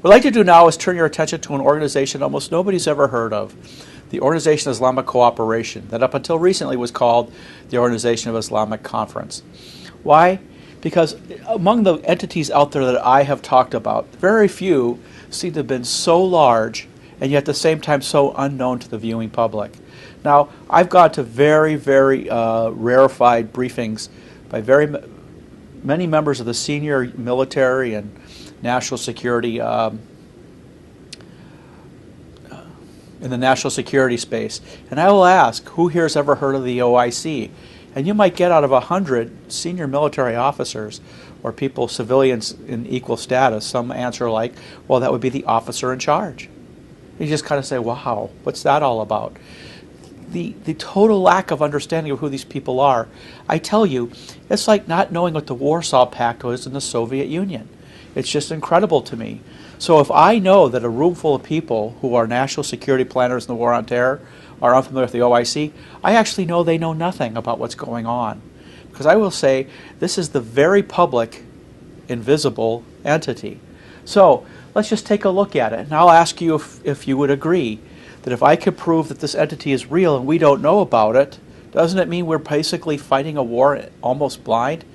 What I'd like to do now is turn your attention to an organization almost nobody's ever heard of, the Organization of Islamic Cooperation, that up until recently was called the Organization of Islamic Conference. Why? Because among the entities out there that I have talked about, very few seem to have been so large and yet at the same time so unknown to the viewing public. Now, I've gone to very, very rarefied briefings by very many members of the senior military and national security in the national security space. And I will ask, who here has ever heard of the OIC? And you might get out of 100 senior military officers or people, civilians in equal status, some answer like, well, that would be the officer in charge. You just kind of say, wow, what's that all about? The total lack of understanding of who these people are. I tell you, it's like not knowing what the Warsaw Pact was in the Soviet Union. It's just incredible to me. So if I know that a room full of people who are national security planners in the war on terror are unfamiliar with the OIC, I actually know they know nothing about what's going on. Because I will say, this is the very public, invisible entity. So let's just take a look at it. And I'll ask you if you would agree that if I could prove that this entity is real and we don't know about it, doesn't it mean we're basically fighting a war almost blind?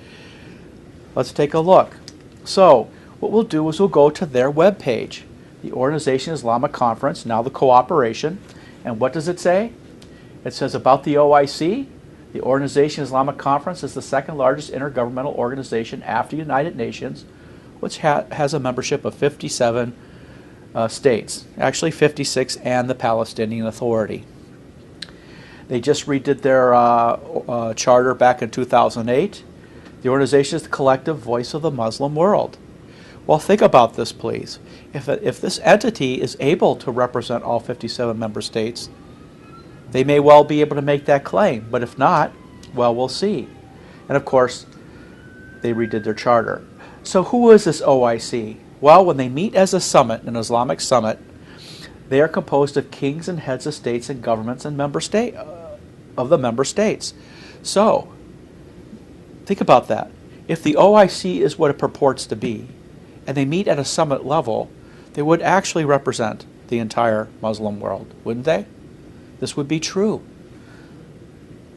Let's take a look. So what we'll do is we'll go to their webpage, the Organization of Islamic Conference, now the Cooperation. And what does it say? It says about the OIC, the Organization of Islamic Conference is the second largest intergovernmental organization after the United Nations, which has a membership of 57 states, actually 56 and the Palestinian Authority. They just redid their charter back in 2008. The organization is the collective voice of the Muslim world. Well, think about this, please. If this entity is able to represent all 57 member states, they may well be able to make that claim. But if not, well, we'll see. And of course, they redid their charter. So who is this OIC? Well, when they meet as a summit, an Islamic summit, they are composed of kings and heads of states and governments and of the member states. So, think about that. If the OIC is what it purports to be, and they meet at a summit level, they would actually represent the entire Muslim world, wouldn't they? This would be true.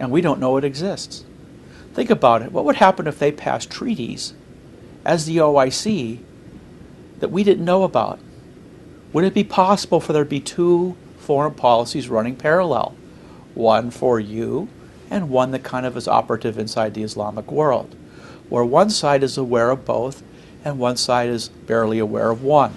And we don't know it exists. Think about it. What would happen if they passed treaties as the OIC that we didn't know about? Would it be possible for there to be two foreign policies running parallel? One for you and one that kind of is operative inside the Islamic world, where one side is aware of both and one side is barely aware of one.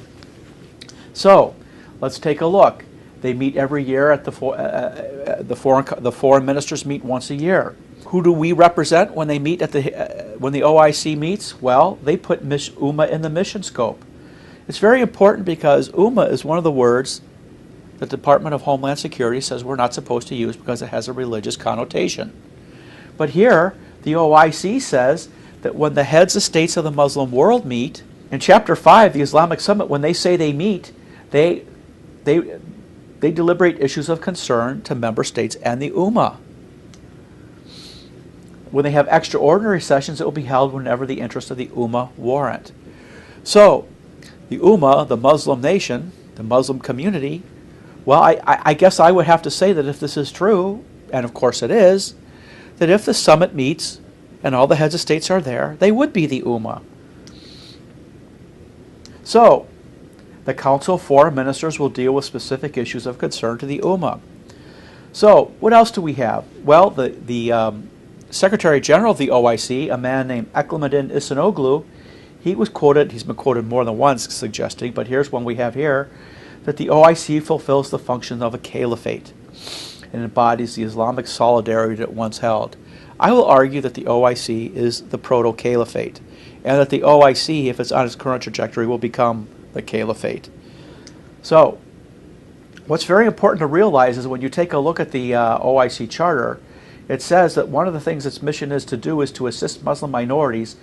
So, let's take a look. They meet every year at the foreign ministers meet once a year. Who do we represent when they meet at when the OIC meets? Well, they put Ummah in the mission scope. It's very important because Ummah is one of the words the Department of Homeland Security says we're not supposed to use because it has a religious connotation. But here, the OIC says that when the heads of states of the Muslim world meet, in Chapter 5, the Islamic Summit, when they say they meet, they deliberate issues of concern to member states and the Ummah. When they have extraordinary sessions, it will be held whenever the interests of the Ummah warrant. So, the Ummah, the Muslim nation, the Muslim community, well, I guess I would have to say that if this is true, and of course it is, that if the summit meets and all the heads of states are there, they would be the Ummah. So, the Council of Foreign Ministers will deal with specific issues of concern to the Ummah. So, what else do we have? Well, the Secretary General of the OIC, a man named Eklemadin Isanoglu, he's been quoted more than once suggesting, but here's one we have here, that the OIC fulfills the function of a caliphate and embodies the Islamic solidarity that it once held. I will argue that the OIC is the proto-caliphate, and that the OIC, if it's on its current trajectory, will become the caliphate. So, what's very important to realize is when you take a look at the OIC charter, it says that one of the things its mission is to do is to assist Muslim minorities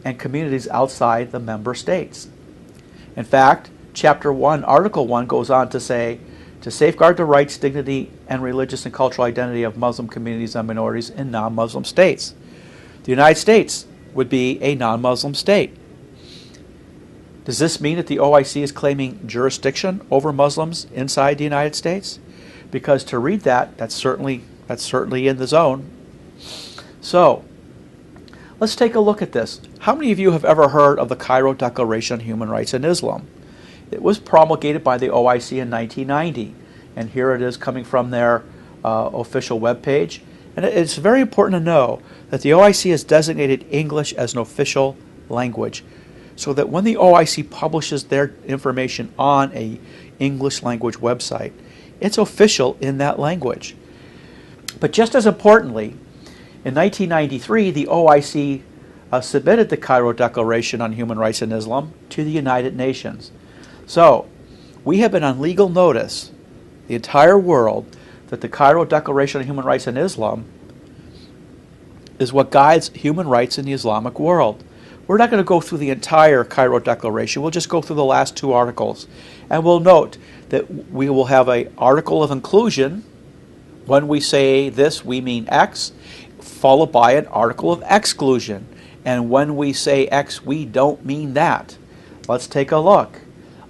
and communities outside the member states. In fact, Chapter 1, Article 1 goes on to say, to safeguard the rights, dignity, and religious and cultural identity of Muslim communities and minorities in non-Muslim states. The United States would be a non-Muslim state. Does this mean that the OIC is claiming jurisdiction over Muslims inside the United States? Because to read that, that's certainly in the zone. So, let's take a look at this. How many of you have ever heard of the Cairo Declaration on Human Rights in Islam? It was promulgated by the OIC in 1990, and here it is coming from their official webpage. And it's very important to know that the OIC has designated English as an official language, so that when the OIC publishes their information on a English language website, it's official in that language. But just as importantly, in 1993, the OIC submitted the Cairo Declaration on Human Rights in Islam to the United Nations. So, we have been on legal notice, the entire world, that the Cairo Declaration on Human Rights in Islam is what guides human rights in the Islamic world. We're not going to go through the entire Cairo Declaration. We'll just go through the last two articles. And we'll note that we will have an article of inclusion. When we say this, we mean X, followed by an article of exclusion. And when we say X, we don't mean that. Let's take a look.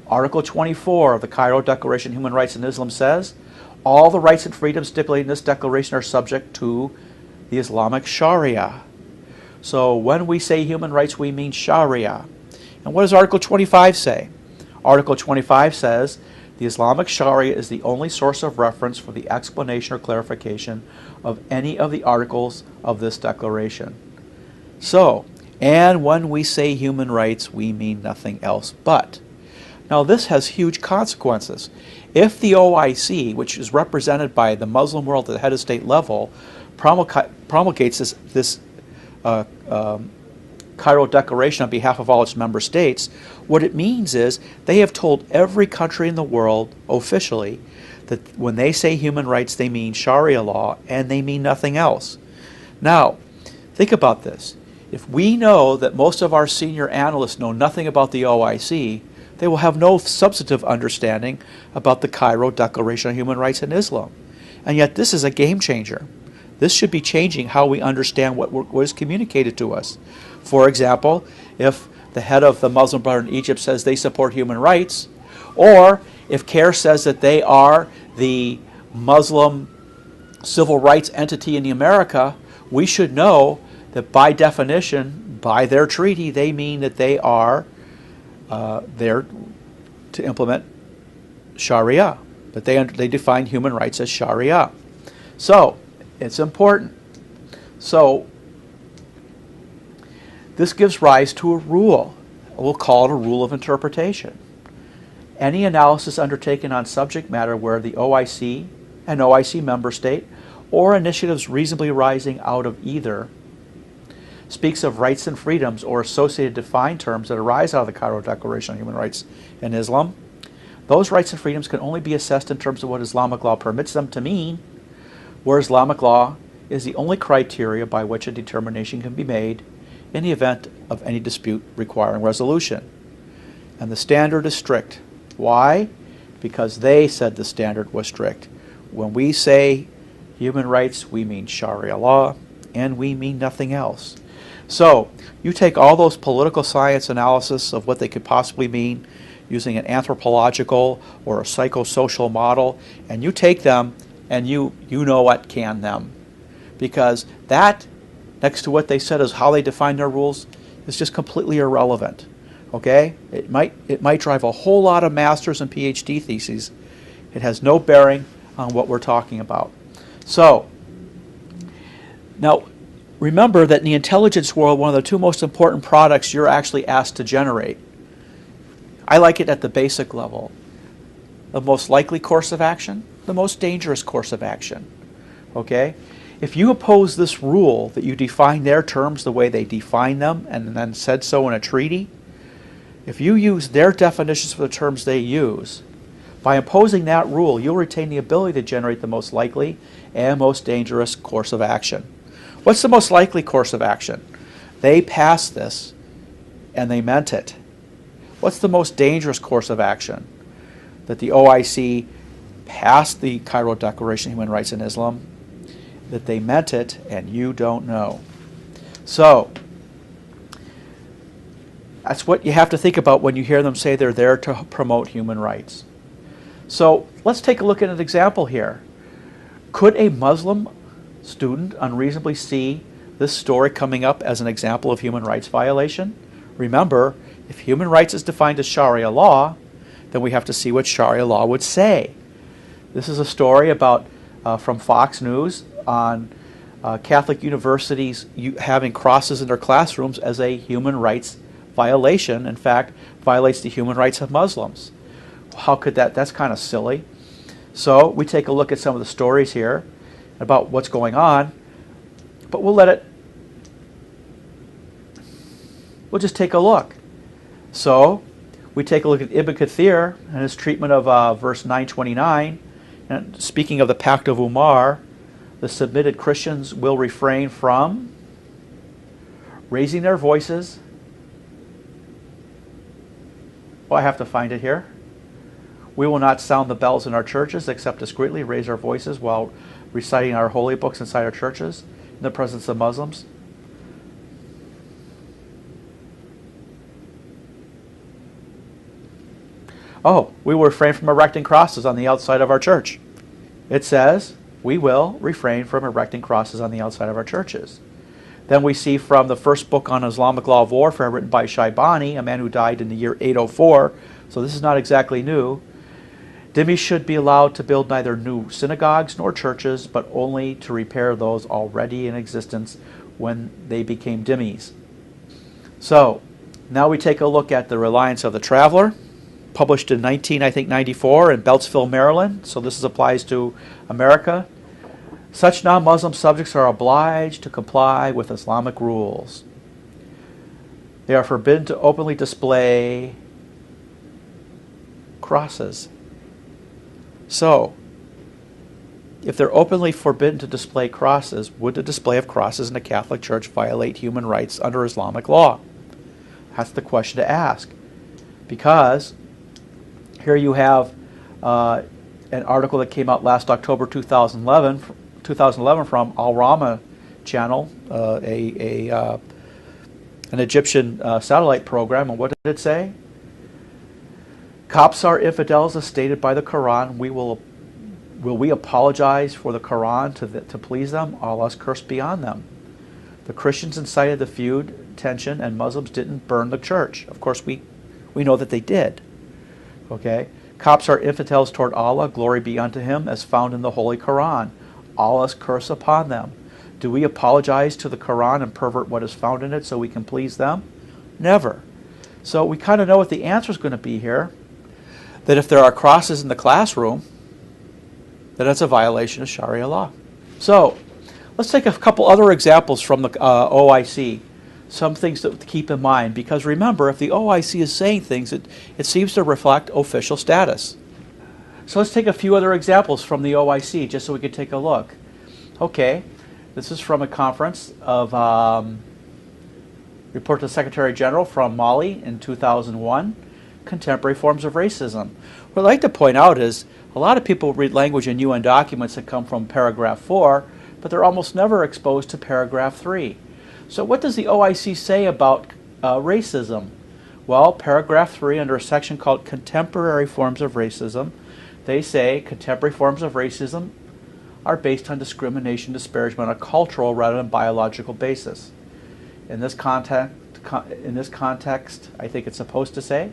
Article 24 of the Cairo Declaration on Human Rights in Islam says, all the rights and freedoms stipulated in this declaration are subject to the Islamic Sharia. So when we say human rights, we mean Sharia. And what does Article 25 say? Article 25 says, the Islamic Sharia is the only source of reference for the explanation or clarification of any of the articles of this declaration. So, and when we say human rights, we mean nothing else but. Now this has huge consequences. If the OIC, which is represented by the Muslim world at the head of state level, promulgates this Cairo Declaration on behalf of all its member states, what it means is they have told every country in the world officially that when they say human rights, they mean Sharia law and they mean nothing else. Now, think about this. If we know that most of our senior analysts know nothing about the OIC, they will have no substantive understanding about the Cairo Declaration on Human Rights in Islam. And yet this is a game changer. This should be changing how we understand what is communicated to us. For example, if the head of the Muslim Brotherhood in Egypt says they support human rights, or if CARE says that they are the Muslim civil rights entity in America, we should know that by definition, by their treaty, they mean that they are there to implement Sharia, that they define human rights as Sharia. So, it's important. So, this gives rise to a rule. We'll call it a rule of interpretation. Any analysis undertaken on subject matter where the OIC, an OIC member state, or initiatives reasonably arising out of either speaks of rights and freedoms or associated defined terms that arise out of the Cairo Declaration on Human Rights in Islam, those rights and freedoms can only be assessed in terms of what Islamic law permits them to mean, where Islamic law is the only criteria by which a determination can be made in the event of any dispute requiring resolution. And the standard is strict. Why? Because they said the standard was strict. When we say human rights, we mean Sharia law, and we mean nothing else. So, you take all those political science analysis of what they could possibly mean using an anthropological or a psychosocial model, and you take them and you know what can them. Because that, next to what they said is how they define their rules, is just completely irrelevant. Okay? It might drive a whole lot of master's and PhD theses. It has no bearing on what we're talking about. So, now, remember that in the intelligence world, one of the two most important products you're actually asked to generate. I like it at the basic level. The most likely course of action, the most dangerous course of action. Okay? If you oppose this rule that you define their terms the way they define them and then said so in a treaty, if you use their definitions for the terms they use, by imposing that rule, you'll retain the ability to generate the most likely and most dangerous course of action. What's the most likely course of action? They passed this and they meant it. What's the most dangerous course of action? That the OIC passed the Cairo Declaration of Human Rights in Islam, that they meant it and you don't know. So, That's what you have to think about when you hear them say they're there to promote human rights. So let's take a look at an example here. Could a Muslim student unreasonably see this story coming up as an example of human rights violation? Remember, if human rights is defined as Sharia law, then we have to see what Sharia law would say. This is a story about from Fox News on Catholic universities having crosses in their classrooms as a human rights violation. In fact, violates the human rights of Muslims. How could that? That's kind of silly. So we take a look at some of the stories here about what's going on, but we'll just take a look. So we take a look at Ibn Kathir and his treatment of verse 929. And speaking of the Pact of Umar, the submitted Christians will refrain from raising their voices. Oh, I have to find it here. We will not sound the bells in our churches except discreetly raise our voices while reciting our holy books inside our churches in the presence of Muslims. Oh, we will refrain from erecting crosses on the outside of our church. It says, we will refrain from erecting crosses on the outside of our churches. Then we see from the first book on Islamic law of warfare written by Shaybani, a man who died in the year 804, so this is not exactly new. Dhimmis should be allowed to build neither new synagogues nor churches, but only to repair those already in existence when they became dhimmis. So, now we take a look at the Reliance of the Traveler, published in 1994 in Beltsville, Maryland. So this applies to America. Such non-Muslim subjects are obliged to comply with Islamic rules. They are forbidden to openly display crosses. So, if they're openly forbidden to display crosses, would the display of crosses in the Catholic Church violate human rights under Islamic law? That's the question to ask. Because here you have an article that came out last October 2011 from Al Rama channel, an Egyptian satellite program. And what did it say? Copts are infidels as stated by the Quran. Will we apologize for the Quran to please them? Allah's curse be on them. The Christians incited the feud, tension, and Muslims didn't burn the church. Of course, we know that they did. Okay? Copts are infidels toward Allah, glory be unto him, as found in the Holy Quran. Allah's curse upon them. Do we apologize to the Quran and pervert what is found in it so we can please them? Never. So we kind of know what the answer is going to be here. That if there are crosses in the classroom, then it's a violation of Sharia law. So let's take a couple other examples from the OIC. Some things to keep in mind, because remember, if the OIC is saying things, it seems to reflect official status. So let's take a few other examples from the OIC, just so we can take a look. Okay, this is from a conference of Report to the Secretary General from Mali in 2001, Contemporary Forms of Racism. What I'd like to point out is a lot of people read language in UN documents that come from paragraph 4, but they're almost never exposed to paragraph 3. So what does the OIC say about racism? Well, paragraph 3 under a section called Contemporary Forms of Racism, they say contemporary forms of racism are based on discrimination, disparagement on a cultural rather than biological basis. In this context, I think it's supposed to say,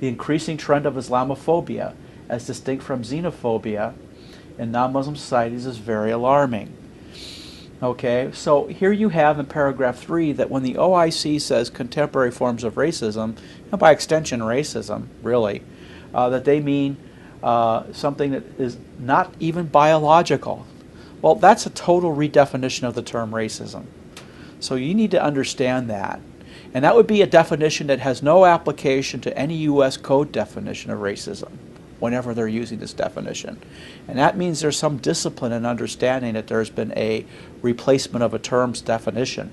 the increasing trend of Islamophobia as distinct from xenophobia in non-Muslim societies is very alarming. Okay, so here you have in paragraph 3 that when the OIC says contemporary forms of racism, and by extension racism, really, that they mean something that is not even biological. Well, that's a total redefinition of the term racism. So you need to understand that. And that would be a definition that has no application to any U.S. code definition of racism whenever they're using this definition. And that means there's some discipline in understanding that there's been a replacement of a term's definition.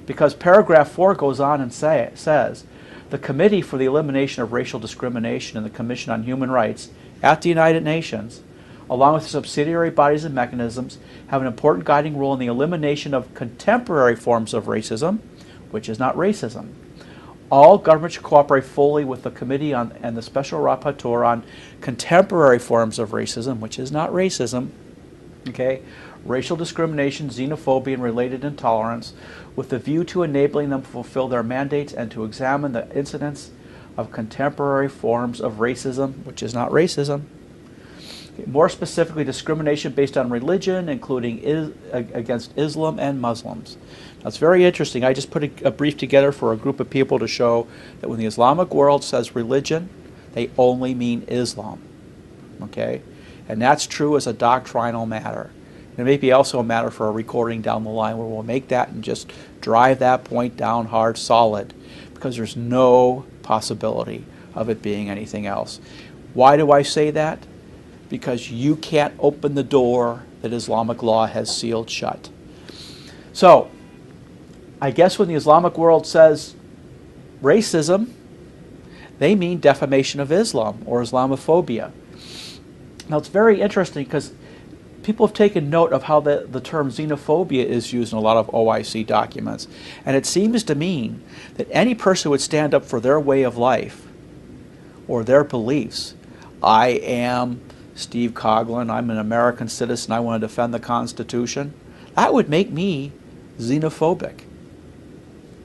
Because paragraph 4 goes on and says, the Committee for the Elimination of Racial Discrimination and the Commission on Human Rights at the United Nations, along with subsidiary bodies and mechanisms, have an important guiding role in the elimination of contemporary forms of racism, which is not racism, All governments should cooperate fully with the Committee on and the Special Rapporteur on contemporary forms of racism, which is not racism, okay, racial discrimination, xenophobia, and related intolerance, with a view to enabling them to fulfill their mandates and to examine the incidence of contemporary forms of racism, which is not racism. More specifically, discrimination based on religion, including against Islam and Muslims. That's very interesting. I just put a brief together for a group of people to show that when the Islamic world says religion, they only mean Islam. Okay? And that's true as a doctrinal matter. It may be also a matter for a recording down the line where we'll make that and just drive that point down hard, solid, because there's no possibility of it being anything else. Why do I say that? Because you can't open the door that Islamic law has sealed shut. So, I guess when the Islamic world says racism, they mean defamation of Islam or Islamophobia. Now, it's very interesting because people have taken note of how the term xenophobia is used in a lot of OIC documents. And it seems to mean that any person who would stand up for their way of life or their beliefs, I am Steve Coughlin, I'm an American citizen, I want to defend the Constitution, that would make me xenophobic.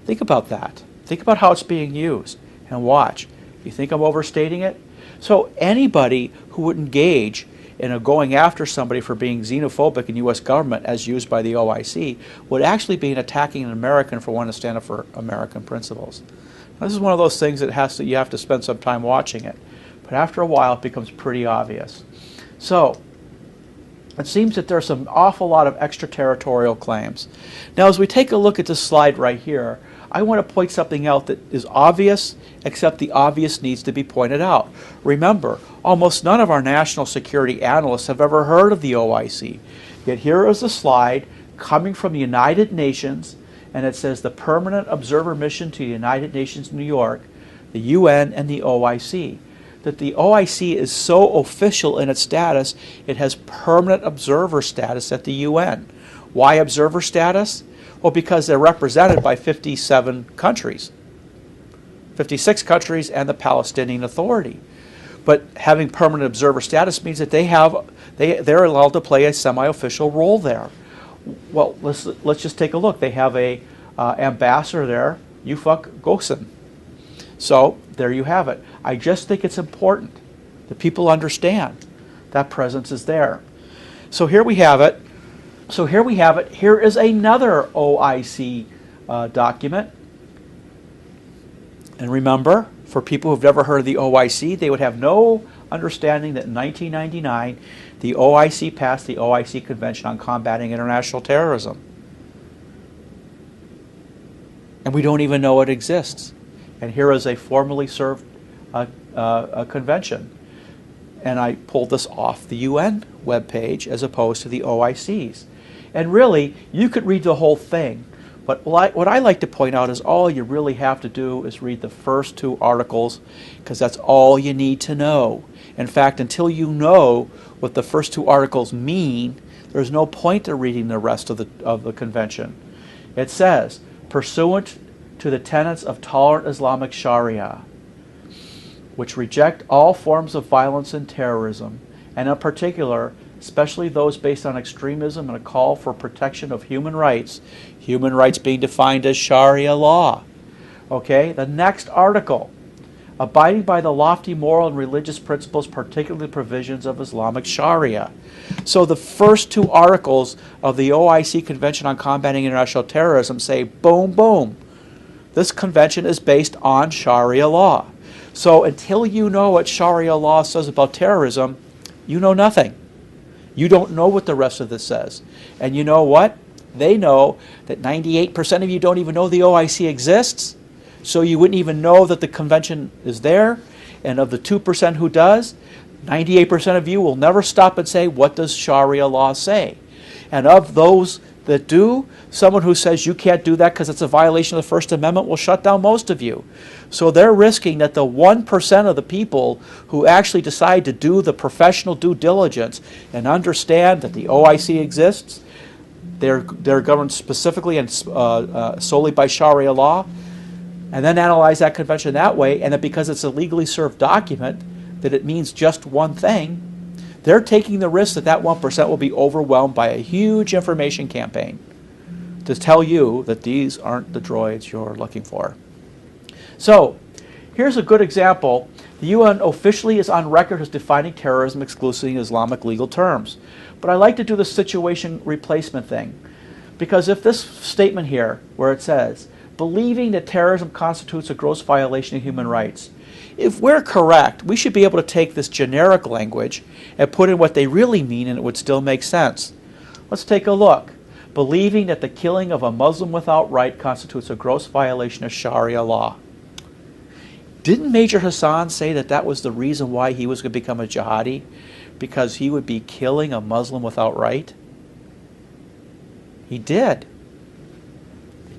Think about that. Think about how it's being used and watch. You think I'm overstating it? So anybody who would engage in going after somebody for being xenophobic in U.S. government as used by the OIC would actually be attacking an American for wanting to stand up for American principles. Now, this is one of those things that you have to spend some time watching it. But after a while, it becomes pretty obvious. So, it seems that there's an awful lot of extraterritorial claims. Now, as we take a look at this slide right here, I want to point something out that is obvious, except the obvious needs to be pointed out. Remember, almost none of our national security analysts have ever heard of the OIC. Yet here is a slide coming from the United Nations, and it says the Permanent Observer Mission to the United Nations, New York, the UN, and the OIC. That the OIC is so official in its status, it has permanent observer status at the UN. Why observer status? Well, because they're represented by 57 countries, 56 countries and the Palestinian Authority. But having permanent observer status means that they're allowed to play a semi-official role there. Well, let's just take a look. They have a ambassador there, Ufuk Gosen. So there you have it. I just think it's important that people understand that presence is there. So here we have it. Here is another OIC document. And remember, for people who've never heard of the OIC, they would have no understanding that in 1999, the OIC passed the OIC Convention on Combating International Terrorism. And we don't even know it exists. And here is a formally served a convention. And I pulled this off the UN webpage as opposed to the OIC's. And really, you could read the whole thing. But what I like to point out is all you really have to do is read the first two articles, because that's all you need to know. In fact, until you know what the first two articles mean, there's no point to reading the rest of the convention. It says, pursuant to the tenets of tolerant Islamic Sharia, which reject all forms of violence and terrorism, and in particular, especially those based on extremism and a call for protection of human rights being defined as Sharia law. Okay, the next article, abiding by the lofty moral and religious principles, particularly provisions of Islamic Sharia. So the first two articles of the OIC Convention on Combating International Terrorism say, boom, boom, this convention is based on Sharia law. So until you know what Sharia law says about terrorism, you know nothing. You don't know what the rest of this says. And you know what? They know that 98% of you don't even know the OIC exists, so you wouldn't even know that the convention is there. And of the 2% who does, 98% of you will never stop and say, what does Sharia law say? And of those that do, someone who says you can't do that because it's a violation of the First Amendment will shut down most of you. So they're risking that the 1% of the people who actually decide to do the professional due diligence and understand that the OIC exists, they're governed specifically and solely by Sharia law, and then analyze that convention that way, and that because it's a legally served document, that it means just one thing, they're taking the risk that that 1% will be overwhelmed by a huge information campaign to tell you that these aren't the droids you're looking for. So, here's a good example. The UN officially is on record as defining terrorism exclusively in Islamic legal terms. But I like to do the situation replacement thing. Because if this statement here, where it says, believing that terrorism constitutes a gross violation of human rights, if we're correct, we should be able to take this generic language and put in what they really mean, and it would still make sense. Let's take a look. Believing that the killing of a Muslim without right constitutes a gross violation of Sharia law. Didn't Major Hassan say that that was the reason why he was going to become a jihadi? Because he would be killing a Muslim without right? He did.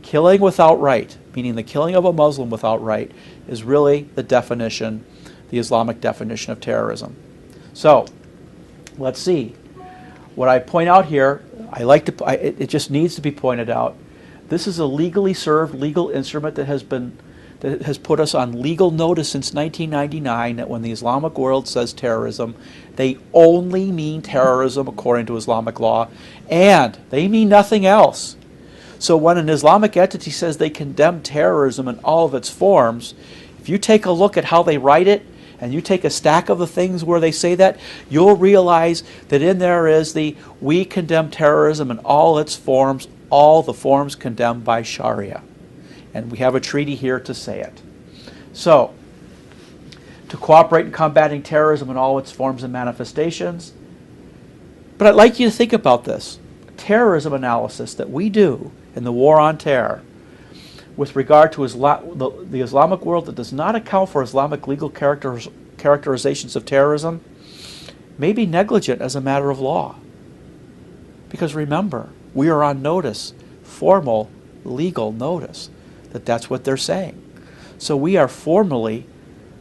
Killing without right, meaning the killing of a Muslim without right, is really the definition, the Islamic definition of terrorism. So, let's see. What I point out here, it just needs to be pointed out. This is a legally served legal instrument that has put us on legal notice since 1999 that when the Islamic world says terrorism, they only mean terrorism according to Islamic law, and they mean nothing else. So when an Islamic entity says they condemn terrorism in all of its forms, if you take a look at how they write it, and you take a stack of the things where they say that, you'll realize that in there is the we condemn terrorism in all its forms, all the forms condemned by Sharia. And we have a treaty here to say it. So, to cooperate in combating terrorism in all its forms and manifestations. But I'd like you to think about this. Terrorism analysis that we do in the war on terror with regard to the Islamic world that does not account for Islamic legal characterizations of terrorism may be negligent as a matter of law. Because remember, we are on notice, formal legal notice, that that's what they're saying. So we are formally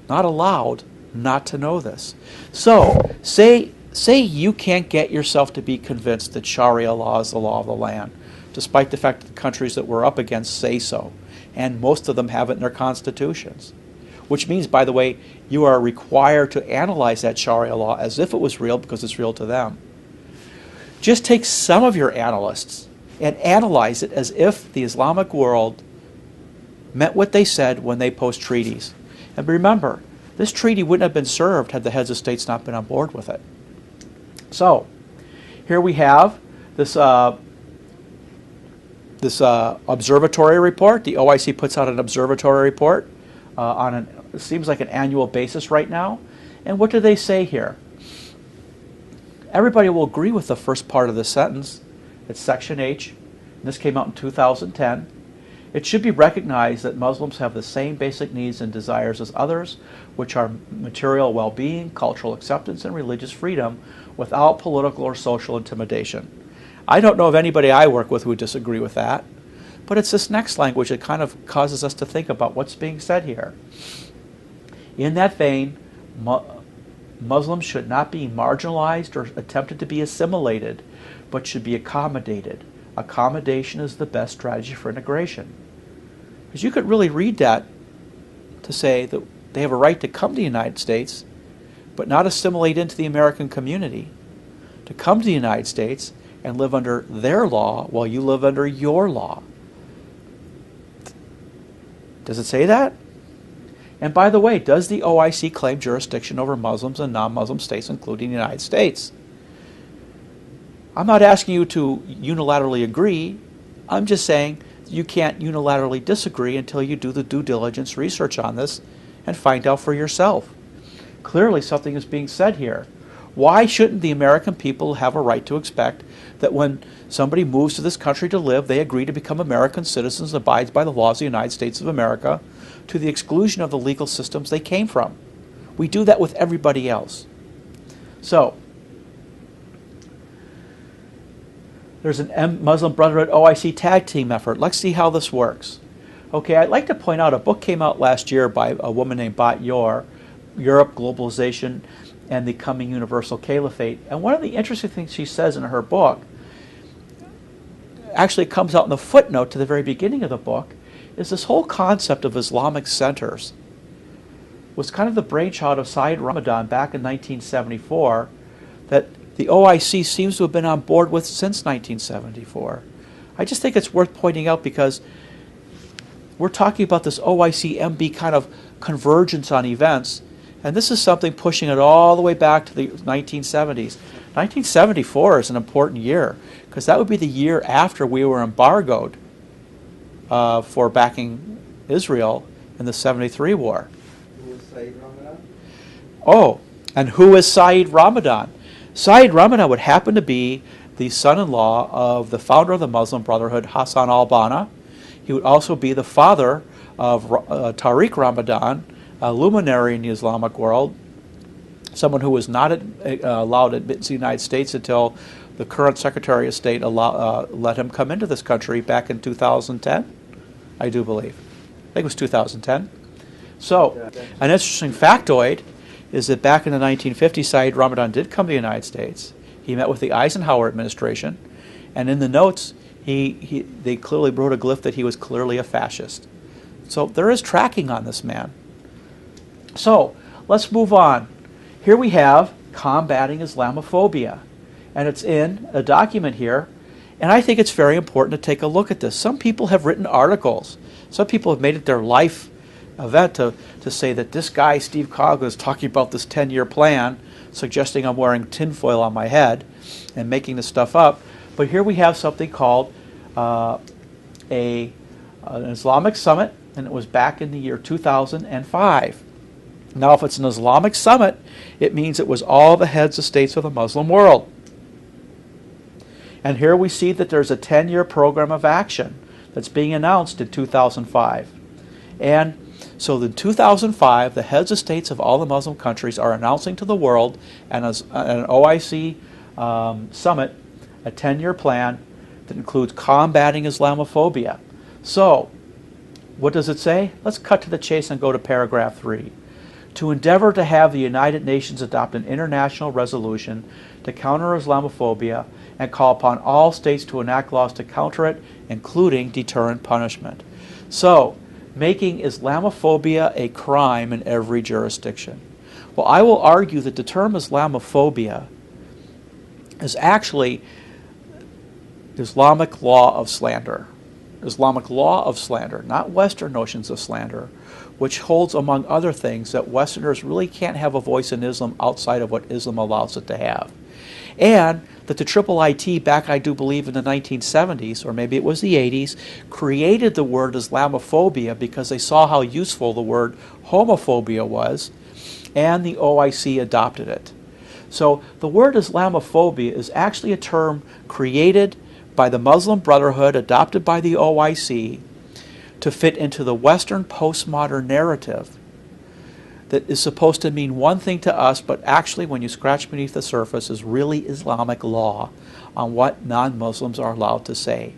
not allowed not to know this. So, say you can't get yourself to be convinced that Sharia law is the law of the land, despite the fact that the countries that we're up against say so, and most of them have it in their constitutions. Which means, by the way, you are required to analyze that Sharia law as if it was real because it's real to them. Just take some of your analysts and analyze it as if the Islamic world meant what they said when they post treaties. And remember, this treaty wouldn't have been served had the heads of states not been on board with it. So, here we have this observatory report. The OIC puts out an observatory report it seems like an annual basis right now. And what do they say here? Everybody will agree with the first part of the sentence. It's Section H. And this came out in 2010. It should be recognized that Muslims have the same basic needs and desires as others, which are material well-being, cultural acceptance, and religious freedom, without political or social intimidation. I don't know of anybody I work with who would disagree with that, but it's this next language that kind of causes us to think about what's being said here. In that vein, Muslims should not be marginalized or attempted to be assimilated, but should be accommodated. Accommodation is the best strategy for integration. Because you could really read that to say that they have a right to come to the United States, but not assimilate into the American community, to come to the United States and live under their law while you live under your law. Does it say that? And by the way, does the OIC claim jurisdiction over Muslims and non-Muslim states, including the United States? I'm not asking you to unilaterally agree. I'm just saying you can't unilaterally disagree until you do the due diligence research on this and find out for yourself. Clearly something is being said here. Why shouldn't the American people have a right to expect that when somebody moves to this country to live, they agree to become American citizens and abide by the laws of the United States of America to the exclusion of the legal systems they came from? We do that with everybody else. So, there's an Muslim Brotherhood OIC tag team effort. Let's see how this works. Okay, I'd like to point out a book came out last year by a woman named Bat Yor, Europe, Globalization, and the Coming Universal Caliphate. And one of the interesting things she says in her book, actually comes out in the footnote to the very beginning of the book, is this whole concept of Islamic centers was kind of the brainchild of Saeed Ramadan back in 1974 that the OIC seems to have been on board with since 1974. I just think it's worth pointing out because we're talking about this OIC-MB kind of convergence on events, and this is something pushing it all the way back to the 1970s. 1974 is an important year because that would be the year after we were embargoed for backing Israel in the 73 war. Who was Saeed Ramadan? Oh, and who is Saeed Ramadan? Saeed Ramadan would happen to be the son-in-law of the founder of the Muslim Brotherhood, Hassan al-Banna. He would also be the father of Tariq Ramadan, a luminary in the Islamic world, someone who was not allowed admitted to the United States until the current Secretary of State let him come into this country back in 2010, I do believe. I think it was 2010. So, an interesting factoid is that back in the 1950s, Saeed Ramadan did come to the United States. He met with the Eisenhower administration, and in the notes, they clearly wrote a glyph that he was clearly a fascist. So there is tracking on this man. So let's move on. Here we have combating Islamophobia, and it's in a document here, and I think it's very important to take a look at this. Some people have written articles. Some people have made it their life event to say that this guy, Steve Coughlin, is talking about this 10-year plan, suggesting I'm wearing tinfoil on my head and making this stuff up. But here we have something called an Islamic summit, and it was back in the year 2005. Now, if it's an Islamic summit, it means it was all the heads of states of the Muslim world. And here we see that there's a 10-year program of action that's being announced in 2005. And so in 2005, the heads of states of all the Muslim countries are announcing to the world an OIC summit, a 10-year plan that includes combating Islamophobia. So, what does it say? Let's cut to the chase and go to paragraph 3. To endeavor to have the United Nations adopt an international resolution to counter Islamophobia and call upon all states to enact laws to counter it, including deterrent punishment. So, making Islamophobia a crime in every jurisdiction. Well, I will argue that the term Islamophobia is actually Islamic law of slander. Islamic law of slander, not Western notions of slander, which holds, among other things, that Westerners really can't have a voice in Islam outside of what Islam allows it to have. And that the IIIT, back I do believe in the 1970s, or maybe it was the 80s, created the word Islamophobia because they saw how useful the word homophobia was, and the OIC adopted it. So the word Islamophobia is actually a term created by the Muslim Brotherhood, adopted by the OIC, to fit into the Western postmodern narrative that is supposed to mean one thing to us, but actually, when you scratch beneath the surface, is really Islamic law on what non-Muslims are allowed to say.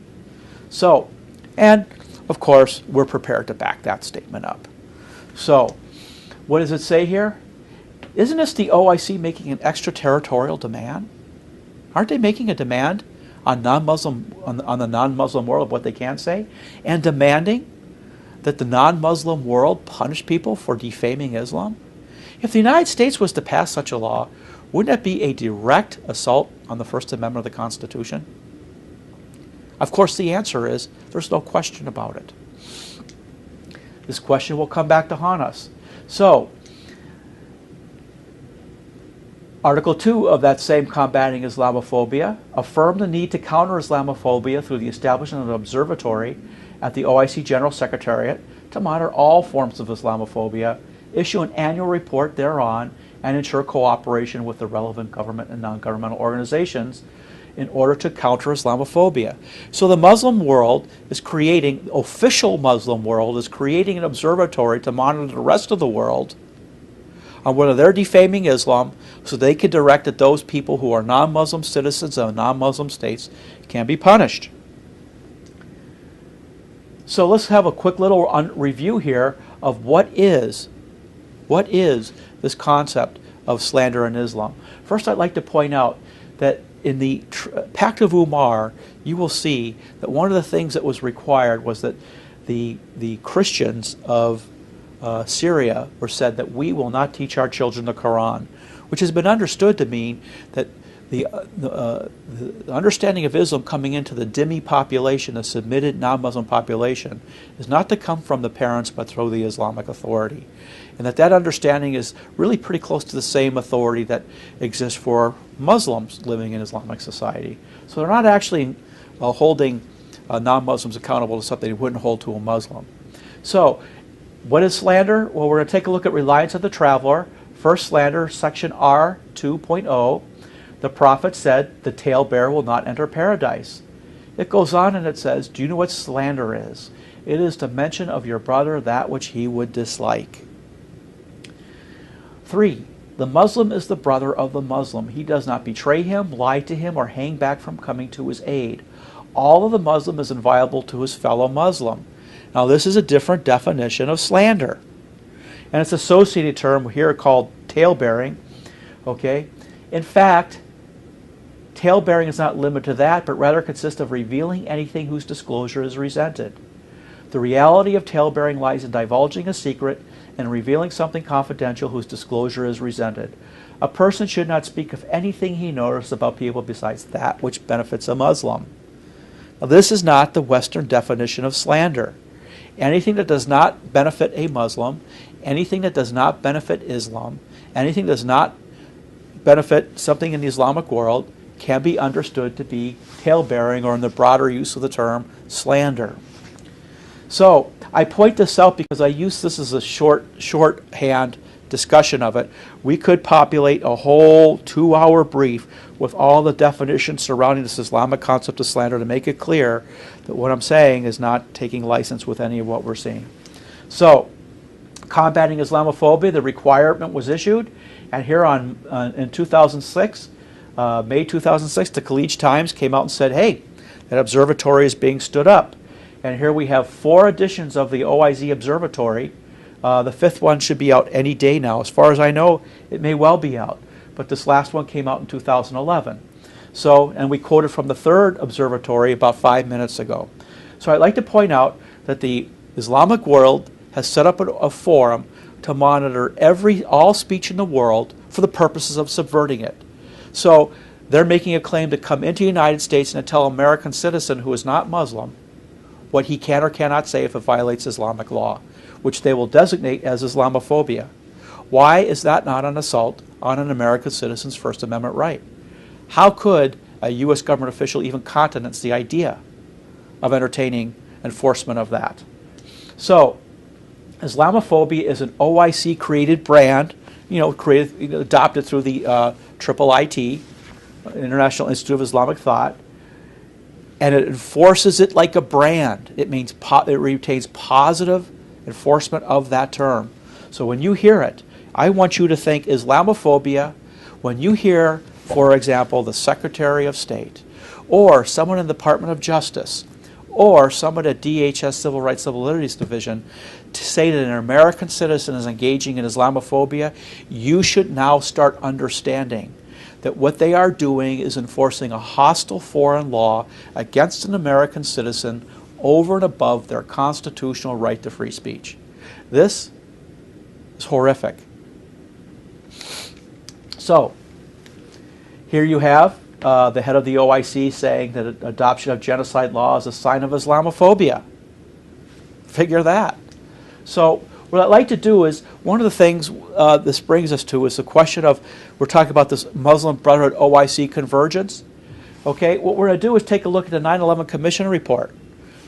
So, and of course, we're prepared to back that statement up. So, what does it say here? Isn't this the OIC making an extraterritorial demand? Aren't they making a demand on non-Muslim on the non-Muslim world of what they can say, and demanding that the non-Muslim world punish people for defaming Islam? If the United States was to pass such a law, wouldn't that be a direct assault on the First Amendment of the Constitution? Of course, the answer is there's no question about it. This question will come back to haunt us. So, Article 2 of that same Combating Islamophobia affirmed the need to counter Islamophobia through the establishment of an observatory at the OIC General Secretariat to monitor all forms of Islamophobia, issue an annual report thereon, and ensure cooperation with the relevant government and non-governmental organizations in order to counter Islamophobia. So the Muslim world is creating, official Muslim world is creating an observatory to monitor the rest of the world on whether they're defaming Islam, so they can direct that those people who are non-Muslim citizens of non-Muslim states can be punished. So let's have a quick little review here of what is this concept of slander in Islam. First, I'd like to point out that in the Pact of Umar, you will see that one of the things that was required was that the Christians of Syria were said that we will not teach our children the Quran, which has been understood to mean that the understanding of Islam coming into the dhimmi population, the submitted non-Muslim population, is not to come from the parents but through the Islamic authority. And that understanding is really pretty close to the same authority that exists for Muslims living in Islamic society. So they're not actually holding non-Muslims accountable to something they wouldn't hold to a Muslim. So what is slander? Well, we're going to take a look at reliance of the traveler. First slander, section R 2.0. The prophet said, the talebearer will not enter paradise. It goes on and it says, do you know what slander is? It is to mention of your brother that which he would dislike. 3. The Muslim is the brother of the Muslim. He does not betray him, lie to him, or hang back from coming to his aid. All of the Muslim is inviolable to his fellow Muslim. Now this is a different definition of slander. And it's an associated term here called talebearing. Okay? In fact, talebearing is not limited to that, but rather consists of revealing anything whose disclosure is resented. The reality of talebearing lies in divulging a secret and revealing something confidential whose disclosure is resented. A person should not speak of anything he knows about people besides that which benefits a Muslim. Now, this is not the Western definition of slander. Anything that does not benefit a Muslim, anything that does not benefit Islam, anything that does not benefit something in the Islamic world can be understood to be talebearing, or in the broader use of the term, slander. So I point this out because I use this as a shorthand discussion of it. We could populate a whole 2-hour brief with all the definitions surrounding this Islamic concept of slander to make it clear that what I'm saying is not taking license with any of what we're seeing. So, combating Islamophobia, the requirement was issued, and here in 2006, May 2006, the Khaleej Times came out and said, hey, that observatory is being stood up. And here we have 4 editions of the OIZ Observatory. The 5th one should be out any day now. As far as I know, it may well be out. But this last one came out in 2011. So, and we quoted from the 3rd observatory about 5 minutes ago. So I'd like to point out that the Islamic world has set up a forum to monitor all speech in the world for the purposes of subverting it. So they're making a claim to come into the United States and to tell an American citizen who is not Muslim what he can or cannot say if it violates Islamic law, which they will designate as Islamophobia. Why is that not an assault on an American citizen's First Amendment right? How could a U.S. government official even countenance the idea of entertaining enforcement of that? So, Islamophobia is an OIC created brand, adopted through the IIIT, International Institute of Islamic Thought, and it enforces it like a brand. It means it retains positive enforcement of that term. So when you hear it, I want you to think Islamophobia when you hear, for example, the Secretary of State, or someone in the Department of Justice, or someone at DHS Civil Rights Civil Liberties Division to say that an American citizen is engaging in Islamophobia. You should now start understanding that what they are doing is enforcing a hostile foreign law against an American citizen over and above their constitutional right to free speech. This is horrific. So, here you have the head of the OIC saying that adoption of genocide law is a sign of Islamophobia. Figure that. So, what I'd like to do is, one of the things this brings us to is the question of, we're talking about this Muslim Brotherhood OIC convergence. Okay, what we're going to do is take a look at the 9/11 Commission report.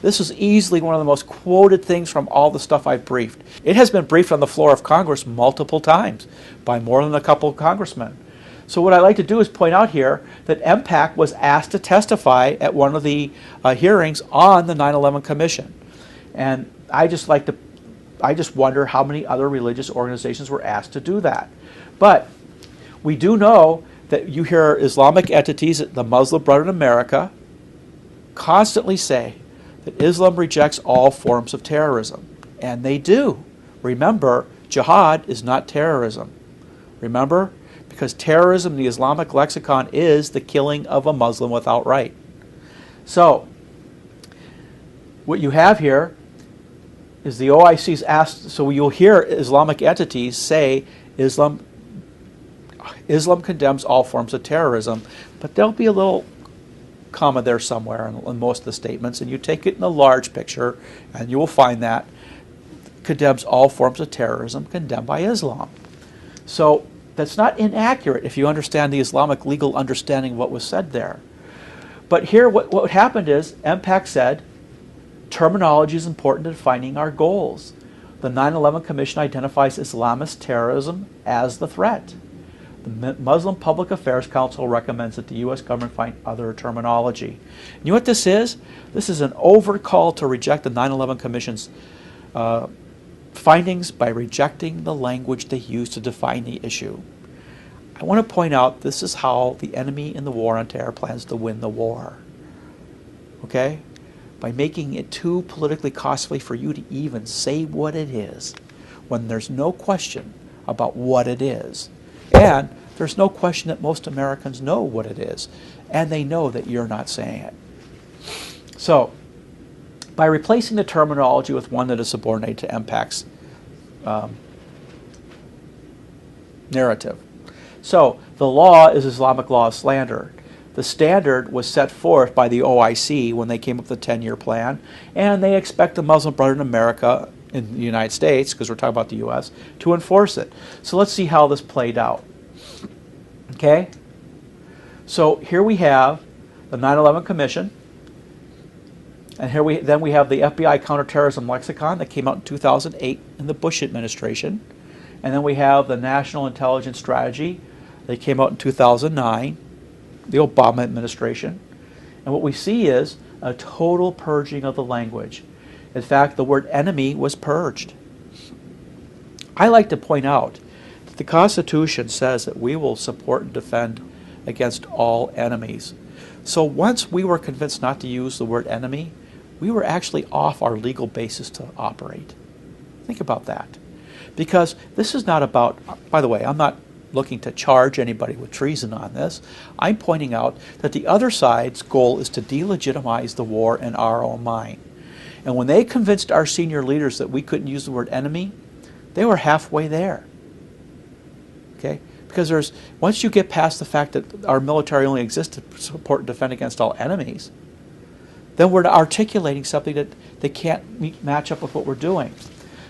This is easily one of the most quoted things from all the stuff I've briefed. It has been briefed on the floor of Congress multiple times by more than a couple of congressmen. So what I'd like to do is point out here that MPAC was asked to testify at one of the hearings on the 9/11 Commission. And I just wonder how many other religious organizations were asked to do that. But we do know that you hear Islamic entities, the Muslim Brotherhood in America, constantly say that Islam rejects all forms of terrorism. And they do. Remember, jihad is not terrorism. Remember? Because terrorism in the Islamic lexicon is the killing of a Muslim without right. So, what you have here is the OIC's asked, so you'll hear Islamic entities say Islam condemns all forms of terrorism, but there'll be a little comma there somewhere in most of the statements, and you take it in the large picture, and you will find that condemns all forms of terrorism condemned by Islam. So that's not inaccurate if you understand the Islamic legal understanding of what was said there. But here what happened is MPAC said terminology is important to defining our goals. The 9/11 Commission identifies Islamist terrorism as the threat. The Muslim Public Affairs Council recommends that the U.S. government find other terminology. You know what this is? This is an overt call to reject the 9/11 Commission's findings by rejecting the language they use to define the issue. I want to point out this is how the enemy in the war on terror plans to win the war. Okay? By making it too politically costly for you to even say what it is when there's no question about what it is. And there's no question that most Americans know what it is, and they know that you're not saying it. So, by replacing the terminology with one that is subordinate to MPAC's narrative. So, the law is Islamic law of slander. The standard was set forth by the OIC when they came up with the 10-year plan, and they expect the Muslim Brotherhood in America, in the United States, because we're talking about the U.S., to enforce it. So let's see how this played out. Okay? So here we have the 9/11 Commission, and then we have the FBI counterterrorism lexicon that came out in 2008 in the Bush administration, and then we have the National Intelligence Strategy that came out in 2009, the Obama administration. And what we see is a total purging of the language. In fact, the word enemy was purged. I like to point out that the Constitution says that we will support and defend against all enemies. So once we were convinced not to use the word enemy, we were actually off our legal basis to operate. Think about that. Because this is not about, by the way, I'm not looking to charge anybody with treason on this. I'm pointing out that the other side's goal is to delegitimize the war in our own mind. And when they convinced our senior leaders that we couldn't use the word enemy, they were halfway there. Okay? Because once you get past the fact that our military only exists to support and defend against all enemies, then we're articulating something that they can't match up with what we're doing.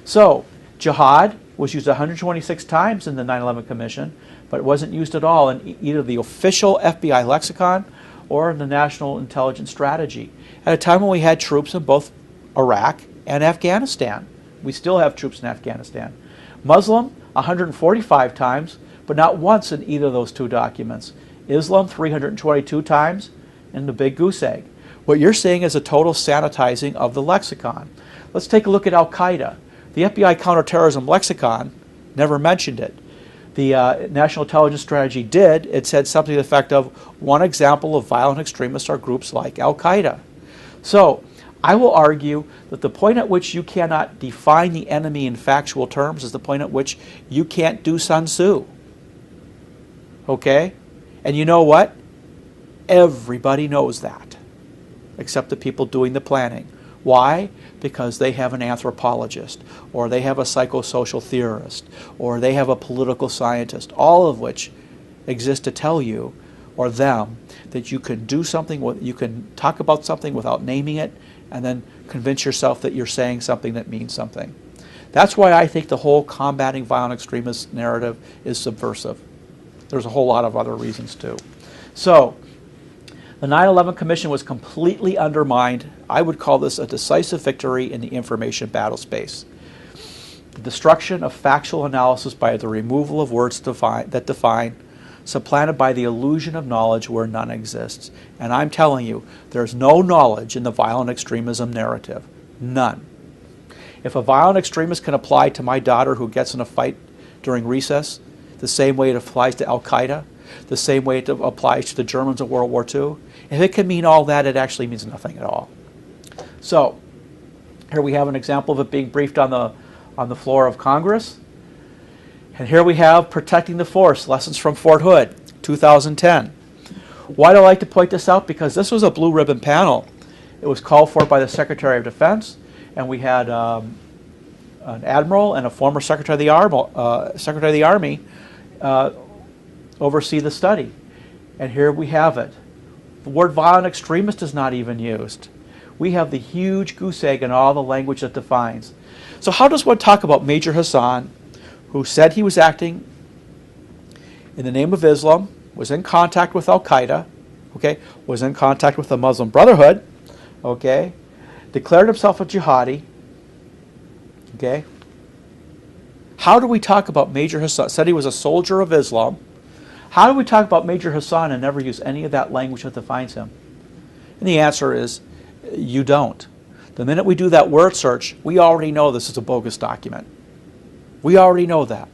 So, jihad was used 126 times in the 9/11 Commission, but it wasn't used at all in either the official FBI lexicon or in the National Intelligence Strategy. At a time when we had troops in both Iraq and Afghanistan. We still have troops in Afghanistan. Muslim, 145 times, but not once in either of those two documents. Islam, 322 times in the Big Goose Egg. What you're seeing is a total sanitizing of the lexicon. Let's take a look at Al-Qaeda. The FBI counterterrorism lexicon never mentioned it. The National Intelligence Strategy did. It said something to the effect of one example of violent extremists are groups like Al-Qaeda. So, I will argue that the point at which you cannot define the enemy in factual terms is the point at which you can't do Sun Tzu. Okay? And you know what? Everybody knows that, except the people doing the planning. Why? Because they have an anthropologist, or they have a psychosocial theorist, or they have a political scientist, all of which exist to tell you, or them, that you can do something, you can talk about something without naming it, and then convince yourself that you're saying something that means something. That's why I think the whole combating violent extremist narrative is subversive. There's a whole lot of other reasons too. So, the 9/11 Commission was completely undermined. I would call this a decisive victory in the information battle space. The destruction of factual analysis by the removal of words that define, supplanted by the illusion of knowledge where none exists. And I'm telling you, there's no knowledge in the violent extremism narrative. None. If a violent extremist can apply to my daughter who gets in a fight during recess, the same way it applies to Al-Qaeda, the same way it applies to the Germans of World War II, if it can mean all that, it actually means nothing at all. So, here we have an example of it being briefed on the floor of Congress. And here we have Protecting the Force, Lessons from Fort Hood, 2010. Why do I like to point this out? Because this was a blue ribbon panel. It was called for by the Secretary of Defense, and we had an admiral and a former Secretary of the Army oversee the study. And here we have it. The word violent extremist is not even used. We have the huge goose egg in all the language that defines. So how does one talk about Major Hassan, who said he was acting in the name of Islam, was in contact with Al-Qaeda, okay, was in contact with the Muslim Brotherhood, okay, declared himself a jihadi, okay? How do we talk about Major Hassan? Said he was a soldier of Islam. How do we talk about Major Hassan and never use any of that language that defines him? And the answer is, you don't. The minute we do that word search, we already know this is a bogus document. We already know that.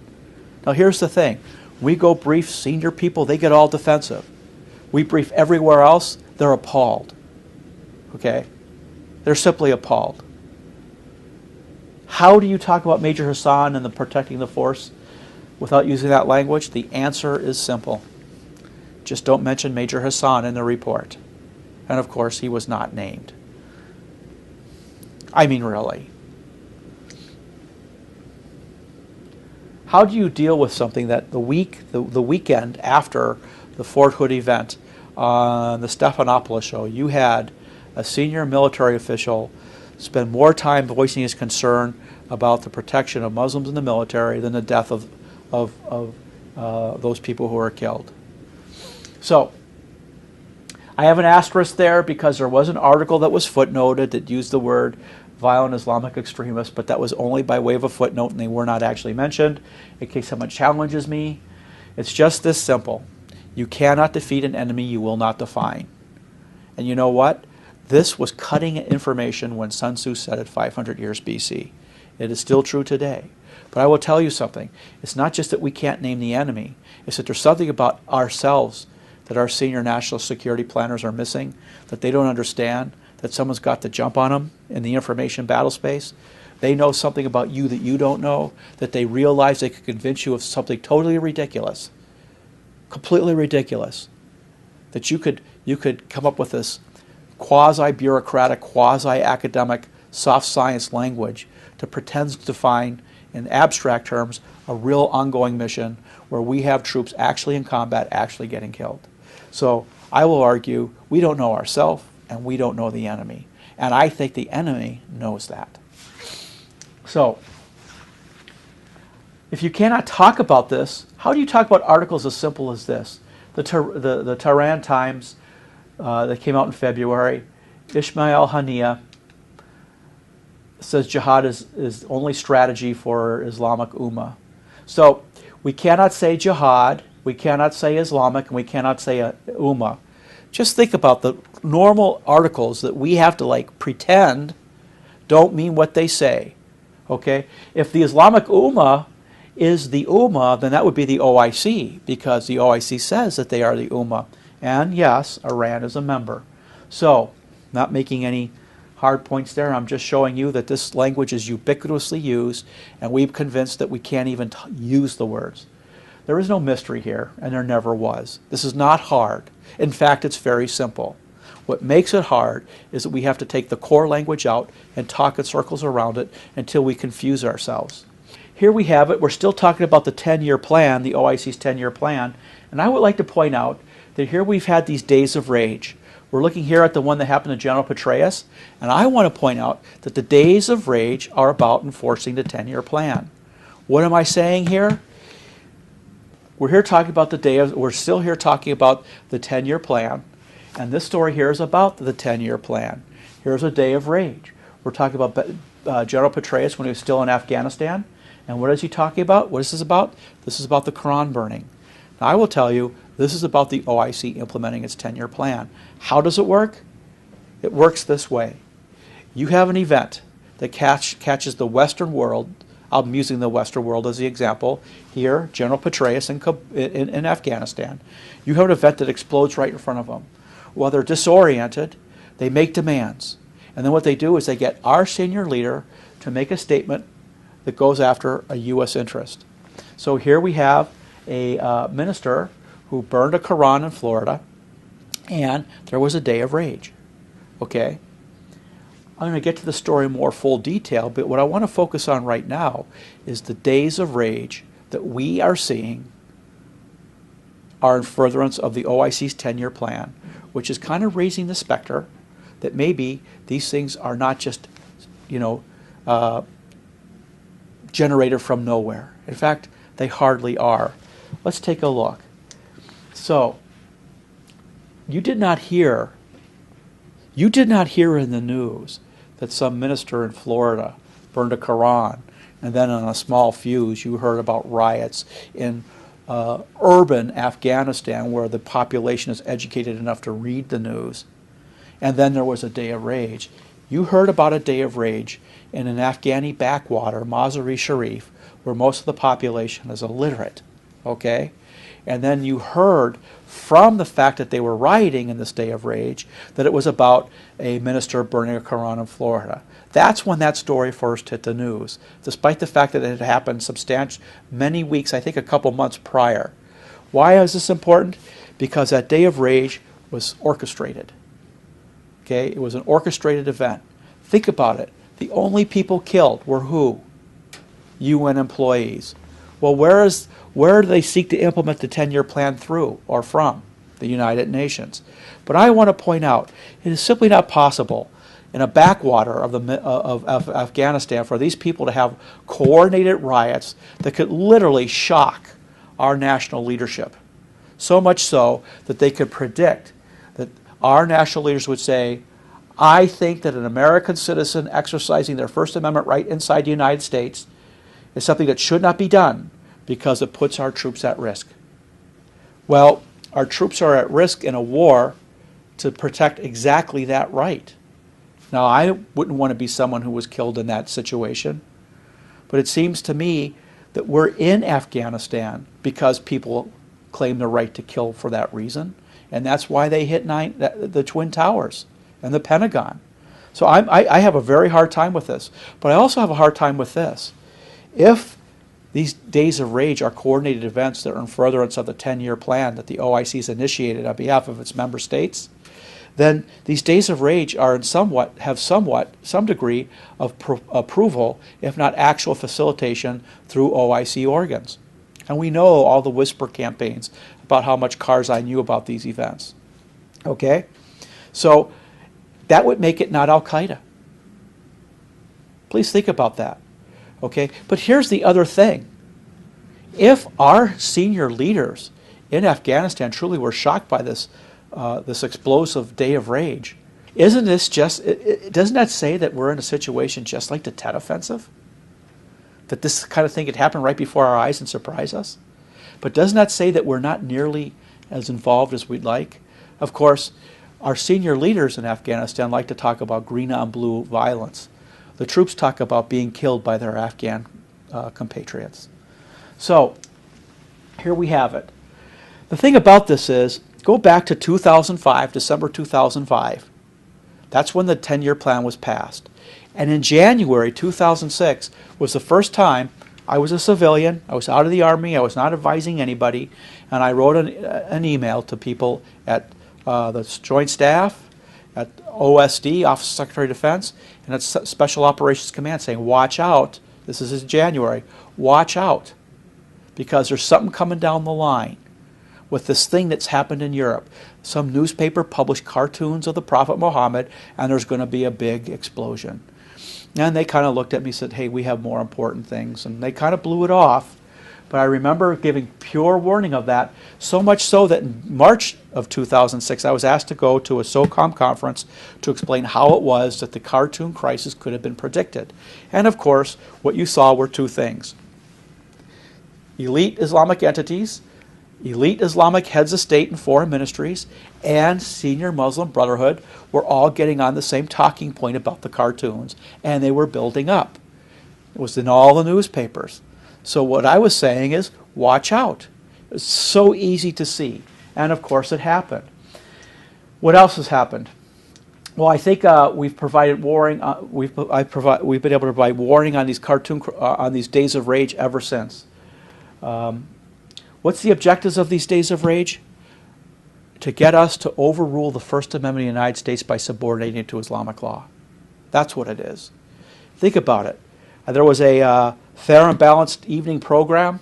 Now here's the thing. We go brief senior people, they get all defensive. We brief everywhere else, they're appalled. Okay? They're simply appalled. How do you talk about Major Hassan and the protecting the force without using that language? The answer is simple. Just don't mention Major Hassan in the report. And of course, he was not named. I mean, really. How do you deal with something that the weekend after the Fort Hood event on the Stephanopoulos show, you had a senior military official spend more time voicing his concern about the protection of Muslims in the military than the death of those people who were killed. So, I have an asterisk there because there was an article that was footnoted that used the word violent Islamic extremists, but that was only by way of a footnote and they were not actually mentioned. In case someone challenges me, it's just this simple. You cannot defeat an enemy you will not define. And you know what? This was cutting information when Sun Tzu said it 500 years BC. It is still true today. But I will tell you something. It's not just that we can't name the enemy. It's that there's something about ourselves that our senior national security planners are missing, that they don't understand, that someone's got to jump on them in the information battle space. They know something about you that you don't know, that they realize they could convince you of something totally ridiculous, completely ridiculous, that you could come up with this quasi-bureaucratic, quasi-academic, soft science language to pretend to define, in abstract terms, a real ongoing mission where we have troops actually in combat, actually getting killed. So I will argue we don't know ourselves and we don't know the enemy. And I think the enemy knows that. So if you cannot talk about this, how do you talk about articles as simple as this? The Tehran Times that came out in February, Ismail Haniyeh says jihad is only strategy for Islamic Ummah. So we cannot say jihad, we cannot say Islamic, and we cannot say Ummah. Just think about the normal articles that we have to pretend don't mean what they say. Okay? If the Islamic Ummah is the Ummah, then that would be the OIC, because the OIC says that they are the Ummah. And yes, Iran is a member. So, not making any hard points there. I'm just showing you that this language is ubiquitously used, and we've convinced that we can't even use the words. There is no mystery here, and there never was. This is not hard. In fact, it's very simple. What makes it hard is that we have to take the core language out and talk in circles around it until we confuse ourselves. Here we have it. We're still talking about the 10-year plan, the OIC's 10-year plan, and I would like to point out that here we've had these days of rage. We're looking here at the one that happened to General Petraeus, and I want to point out that the days of rage are about enforcing the 10-year plan. What am I saying here? We're here talking about we're still here talking about the 10-year plan, and this story here is about the 10-year plan. Here's a day of rage. We're talking about General Petraeus when he was still in Afghanistan, and what is he talking about? What is this about? This is about the Quran burning. Now, I will tell you, this is about the OIC implementing its 10-year plan. How does it work? It works this way. You have an event that catches the Western world. I'm using the Western world as the example. Here, General Petraeus in Afghanistan. You have an event that explodes right in front of them. While they're disoriented, they make demands. And then what they do is they get our senior leader to make a statement that goes after a U.S. interest. So here we have a minister who burned a Quran in Florida, and there was a day of rage. Okay? I'm going to get to the story in more full detail, but what I want to focus on right now is the days of rage that we are seeing are in furtherance of the OIC's 10-year plan, which is kind of raising the specter that maybe these things are not just, generated from nowhere. In fact, they hardly are. Let's take a look. So, you did not hear in the news that some minister in Florida burned a Quran, and then on a small fuse you heard about riots in urban Afghanistan where the population is educated enough to read the news, and then there was a day of rage. You heard about a day of rage in an Afghani backwater, Mazar-e-Sharif, where most of the population is illiterate, okay? And then you heard from the fact that they were rioting in this day of rage that it was about a minister burning a Quran in Florida. That's when that story first hit the news, despite the fact that it had happened many weeks, I think a couple months prior. Why is this important? Because that day of rage was orchestrated. Okay, it was an orchestrated event. Think about it. The only people killed were who? UN employees. Well, where do they seek to implement the 10-year plan through or from? The United Nations. But I want to point out, it is simply not possible in a backwater of Afghanistan for these people to have coordinated riots that could literally shock our national leadership. So much so that they could predict that our national leaders would say, I think that an American citizen exercising their First Amendment right inside the United States is something that should not be done because it puts our troops at risk. Well, our troops are at risk in a war to protect exactly that right. Now, I wouldn't want to be someone who was killed in that situation, but it seems to me that we're in Afghanistan because people claim the right to kill for that reason, and that's why they hit the Twin Towers and the Pentagon. So I have a very hard time with this, but I also have a hard time with this. If these days of rage are coordinated events that are in furtherance of the 10-year plan that the OIC has initiated on behalf of its member states, then these days of rage are some degree of approval, if not actual facilitation, through OIC organs. And we know all the whisper campaigns about how much Karzai knew about these events. Okay? So that would make it not Al-Qaeda. Please think about that. Okay? But here's the other thing. If our senior leaders in Afghanistan truly were shocked by this explosive day of rage, doesn't that say that we're in a situation just like the Tet Offensive? That this kind of thing could happen right before our eyes and surprise us? But doesn't that say that we're not nearly as involved as we'd like? Of course, our senior leaders in Afghanistan like to talk about green on blue violence. The troops talk about being killed by their Afghan compatriots. So, here we have it. The thing about this is, go back to 2005, December 2005. That's when the 10-year plan was passed. And in January 2006 was the first time I was a civilian, I was out of the Army, I was not advising anybody, and I wrote an email to people at the Joint Staff, at OSD, Office of Secretary of Defense, and at Special Operations Command saying, watch out, this is in January, watch out, because there's something coming down the line with this thing that's happened in Europe. Some newspaper published cartoons of the Prophet Muhammad, and there's going to be a big explosion. And they kind of looked at me and said, hey, we have more important things. And they kind of blew it off. But I remember giving pure warning of that, so much so that in March of 2006, I was asked to go to a SOCOM conference to explain how it was that the cartoon crisis could have been predicted. And of course, what you saw were two things. Elite Islamic entities, elite Islamic heads of state and foreign ministries, and senior Muslim Brotherhood were all getting on the same talking point about the cartoons, and they were building up. It was in all the newspapers. So what I was saying is, watch out. It's so easy to see. And of course it happened. What else has happened? Well, I think we've provided warning. We've been able to provide warning on these on these days of rage ever since. What's the objectives of these days of rage? To get us to overrule the First Amendment of the United States by subordinating it to Islamic law. That's what it is. Think about it. There was a fair and balanced evening program,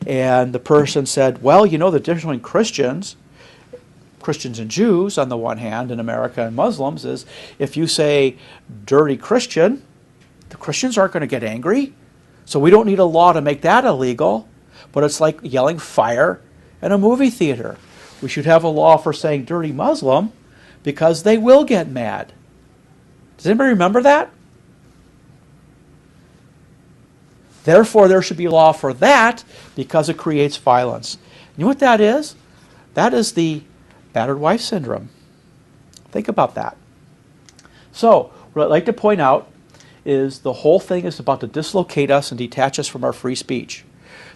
and the person said, well, you know, the difference between Christians and Jews on the one hand in America and Muslims is if you say dirty Christian, the Christians aren't going to get angry. So we don't need a law to make that illegal. But it's like yelling fire in a movie theater. We should have a law for saying dirty Muslim because they will get mad. Does anybody remember that? Therefore, there should be a law for that because it creates violence. You know what that is? That is the battered wife syndrome. Think about that. So, what I'd like to point out is the whole thing is about to dislocate us and detach us from our free speech.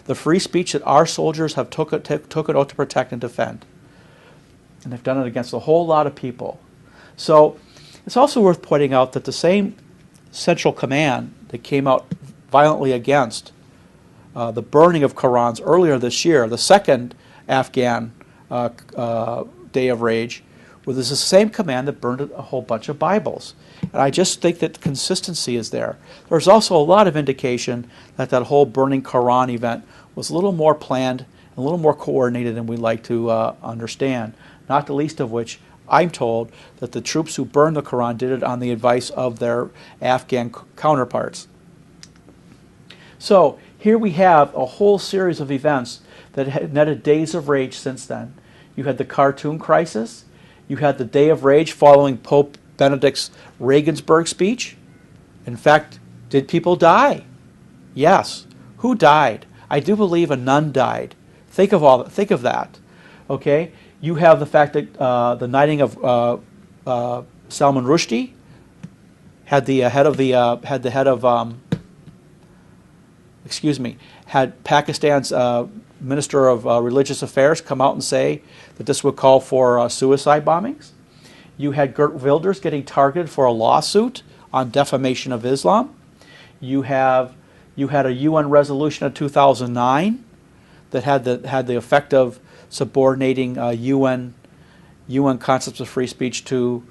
The free speech that our soldiers have took an oath to protect and defend. And they've done it against a whole lot of people. So, it's also worth pointing out that the same Central Command that came out violently against the burning of Qurans earlier this year, the second Afghan Day of Rage, was the same command that burned a whole bunch of Bibles. And I just think that consistency is there. There's also a lot of indication that that whole burning Quran event was a little more planned and a little more coordinated than we like to understand, not the least of which I'm told that the troops who burned the Quran did it on the advice of their Afghan counterparts. So here we have a whole series of events that had netted days of rage since then. You had the cartoon crisis. You had the Day of Rage following Pope Benedict's Regensburg speech. In fact, did people die? Yes. Who died? I do believe a nun died. Think of that. Okay. You have the fact that the knighting of Salman Rushdie had had Pakistan's Minister of Religious Affairs come out and say that this would call for suicide bombings. You had Geert Wilders getting targeted for a lawsuit on defamation of Islam. You had a UN resolution of 2009 that had the effect of subordinating UN concepts of free speech to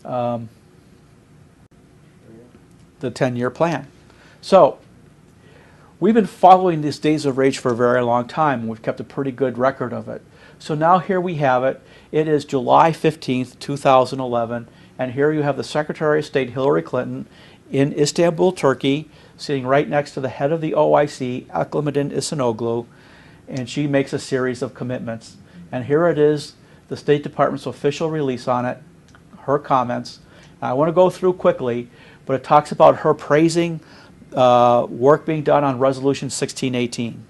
the 10-year plan. So we've been following these days of rage for a very long time. We've kept a pretty good record of it. So now here we have it. It is July 15th, 2011, and here you have the Secretary of State, Hillary Clinton, in Istanbul, Turkey, sitting right next to the head of the OIC, Aklemedin Isinoglu, and she makes a series of commitments. And here it is, the State Department's official release on it, her comments. I want to go through quickly, but it talks about her praising work being done on Resolution 1618.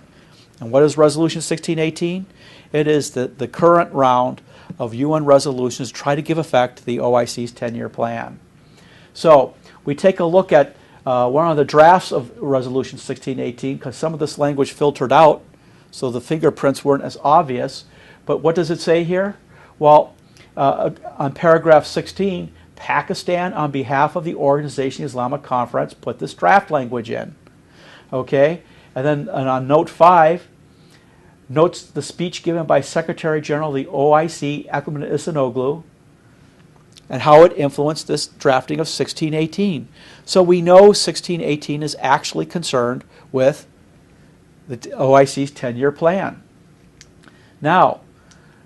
And what is Resolution 1618? It is the current round of UN resolutions to try to give effect to the OIC's 10-year plan. So we take a look at one of the drafts of Resolution 1618 because some of this language filtered out, so the fingerprints weren't as obvious. But what does it say here? Well, on paragraph 16, Pakistan, on behalf of the Organization Islamic Conference, put this draft language in. Okay? And on note 5, notes the speech given by Secretary General of the OIC, Aklemedin Isinoglu, and how it influenced this drafting of 1618. So we know 1618 is actually concerned with the OIC's 10-year plan. Now,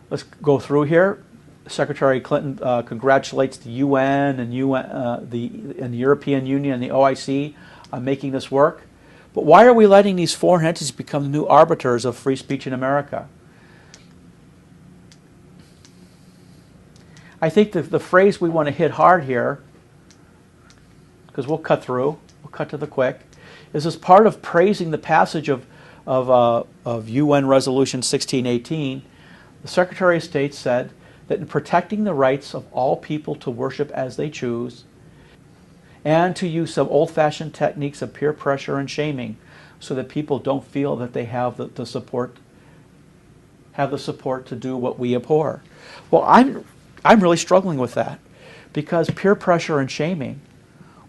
let's go through here. Secretary Clinton congratulates the UN and the European Union and the OIC on making this work. But why are we letting these foreign entities become the new arbiters of free speech in America? I think the phrase we want to hit hard here, because we'll cut to the quick, is as part of praising the passage of UN Resolution 1618, the Secretary of State said that in protecting the rights of all people to worship as they choose, and to use some old-fashioned techniques of peer pressure and shaming so that people don't feel that they have the support to do what we abhor. Well, I'm really struggling with that because peer pressure and shaming,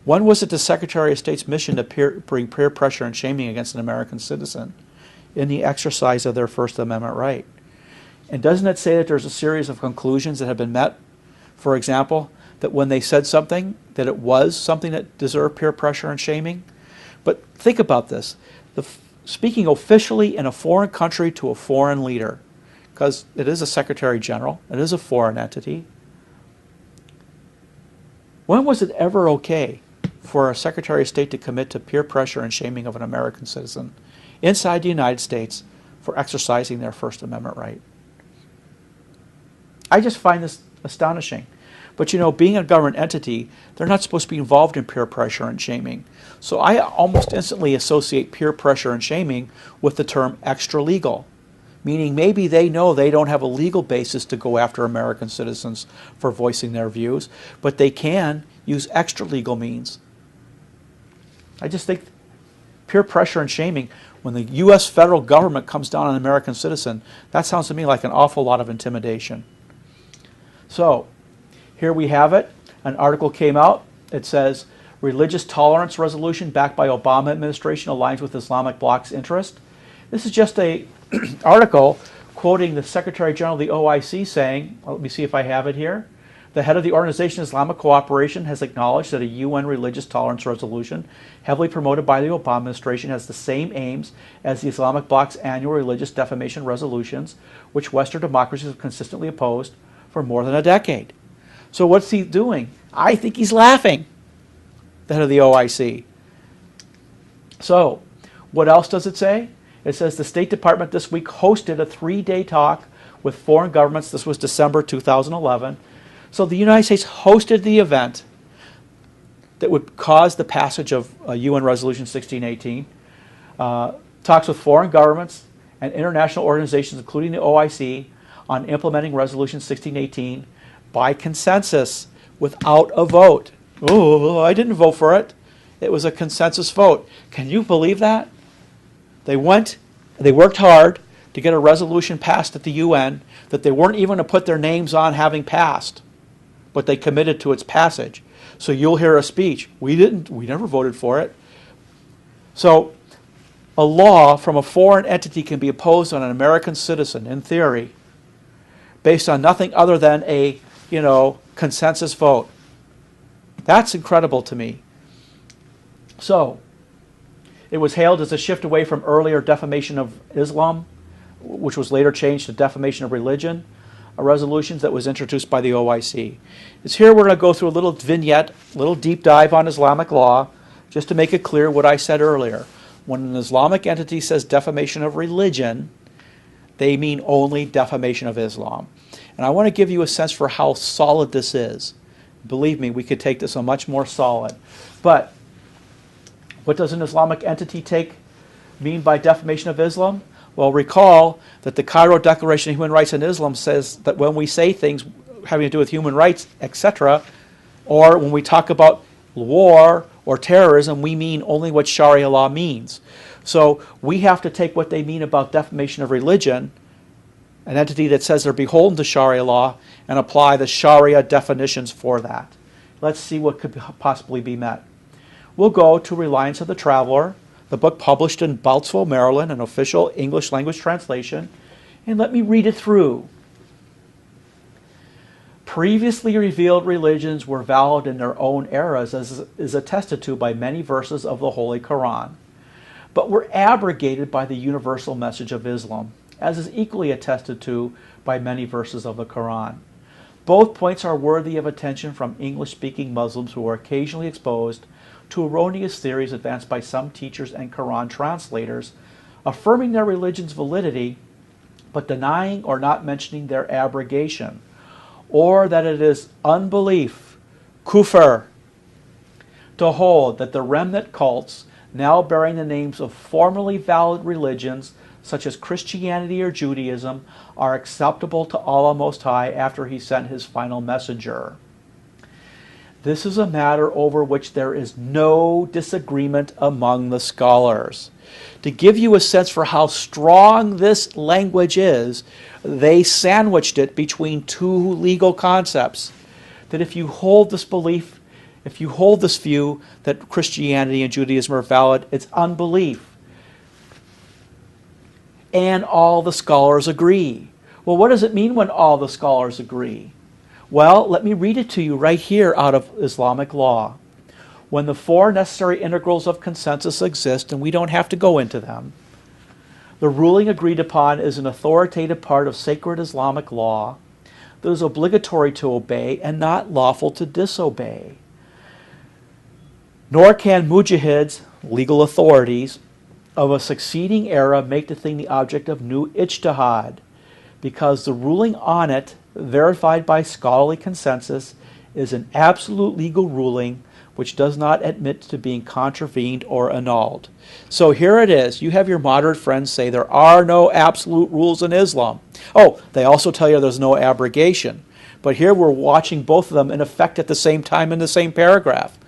when was it the Secretary of State's mission to bring peer pressure and shaming against an American citizen in the exercise of their First Amendment right? And doesn't it say that there's a series of conclusions that have been met? For example, that when they said something, that it was something that deserved peer pressure and shaming. But think about this. Speaking officially in a foreign country to a foreign leader, because it is a Secretary General, it is a foreign entity. When was it ever okay for a Secretary of State to commit to peer pressure and shaming of an American citizen inside the United States for exercising their First Amendment right? I just find this astonishing. But you know, being a government entity, they're not supposed to be involved in peer pressure and shaming. So I almost instantly associate peer pressure and shaming with the term extra-legal, meaning maybe they know they don't have a legal basis to go after American citizens for voicing their views, but they can use extra-legal means. I just think peer pressure and shaming, when the U.S. federal government comes down on an American citizen, that sounds to me like an awful lot of intimidation. So, here we have it. An article came out. It says, religious tolerance resolution backed by Obama administration aligns with Islamic bloc's interest. This is just a article quoting the Secretary General of the OIC saying, well, let me see if I have it here. The head of the Organization Islamic Cooperation has acknowledged that a UN religious tolerance resolution heavily promoted by the Obama administration has the same aims as the Islamic bloc's annual religious defamation resolutions, which Western democracies have consistently opposed for more than a decade. So what's he doing? I think he's laughing, the head of the OIC. So, what else does it say? It says the State Department this week hosted a 3-day talk with foreign governments. This was December 2011. So the United States hosted the event that would cause the passage of UN Resolution 1618. Talks with foreign governments and international organizations, including the OIC, on implementing Resolution 1618 by consensus without a vote. Oh, I didn't vote for it. It was a consensus vote. Can you believe that? They worked hard to get a resolution passed at the UN that they weren't even going to put their names on having passed, but they committed to its passage. So you'll hear a speech. We never voted for it. So a law from a foreign entity can be imposed on an American citizen, in theory, based on nothing other than a consensus vote. That's incredible to me. So, it was hailed as a shift away from earlier defamation of Islam, which was later changed to defamation of religion, a resolution that was introduced by the OIC. It's here we're going to go through a little vignette, a little deep dive on Islamic law, just to make it clear what I said earlier. When an Islamic entity says defamation of religion, they mean only defamation of Islam. And I want to give you a sense for how solid this is. Believe me, we could take this a much more solid. But what does an Islamic entity mean by defamation of Islam? Well, recall that the Cairo Declaration of Human Rights in Islam says that when we say things having to do with human rights, etc., or when we talk about war or terrorism, we mean only what Sharia law means. So we have to take what they mean about defamation of religion, an entity that says they're beholden to Sharia law, and apply the Sharia definitions for that. Let's see what could possibly be met. We'll go to Reliance of the Traveler, the book published in Beltsville, Maryland, an official English language translation, and let me read it through. Previously revealed religions were valid in their own eras, as is attested to by many verses of the Holy Quran, but were abrogated by the universal message of Islam, as is equally attested to by many verses of the Quran. Both points are worthy of attention from English-speaking Muslims who are occasionally exposed to erroneous theories advanced by some teachers and Quran translators, affirming their religion's validity, but denying or not mentioning their abrogation, or that it is unbelief, kufr, to hold that the remnant cults now bearing the names of formerly valid religions such as Christianity or Judaism, are acceptable to Allah Most High after He sent His final messenger. This is a matter over which there is no disagreement among the scholars. To give you a sense for how strong this language is, they sandwiched it between two legal concepts. That if you hold this belief, if you hold this view that Christianity and Judaism are valid, it's unbelief. And all the scholars agree. Well, what does it mean when all the scholars agree? Well, let me read it to you right here out of Islamic law. When the four necessary integrals of consensus exist, and we don't have to go into them, the ruling agreed upon is an authoritative part of sacred Islamic law that is obligatory to obey and not lawful to disobey. Nor can mujahids, legal authorities, of a succeeding era make the thing the object of new ijtihad, because the ruling on it, verified by scholarly consensus, is an absolute legal ruling which does not admit to being contravened or annulled. So here it is. You have your moderate friends say there are no absolute rules in Islam. Oh, they also tell you there's no abrogation. But here we're watching both of them in effect at the same time in the same paragraph.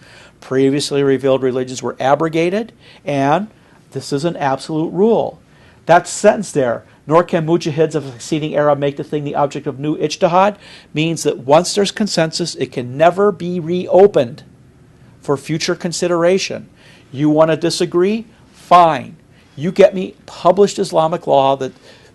Previously revealed religions were abrogated, and this is an absolute rule. That sentence there, nor can mujahids of a succeeding era make the thing the object of new ijtihad, means that once there's consensus, it can never be reopened for future consideration. You want to disagree? Fine. You get me published Islamic law that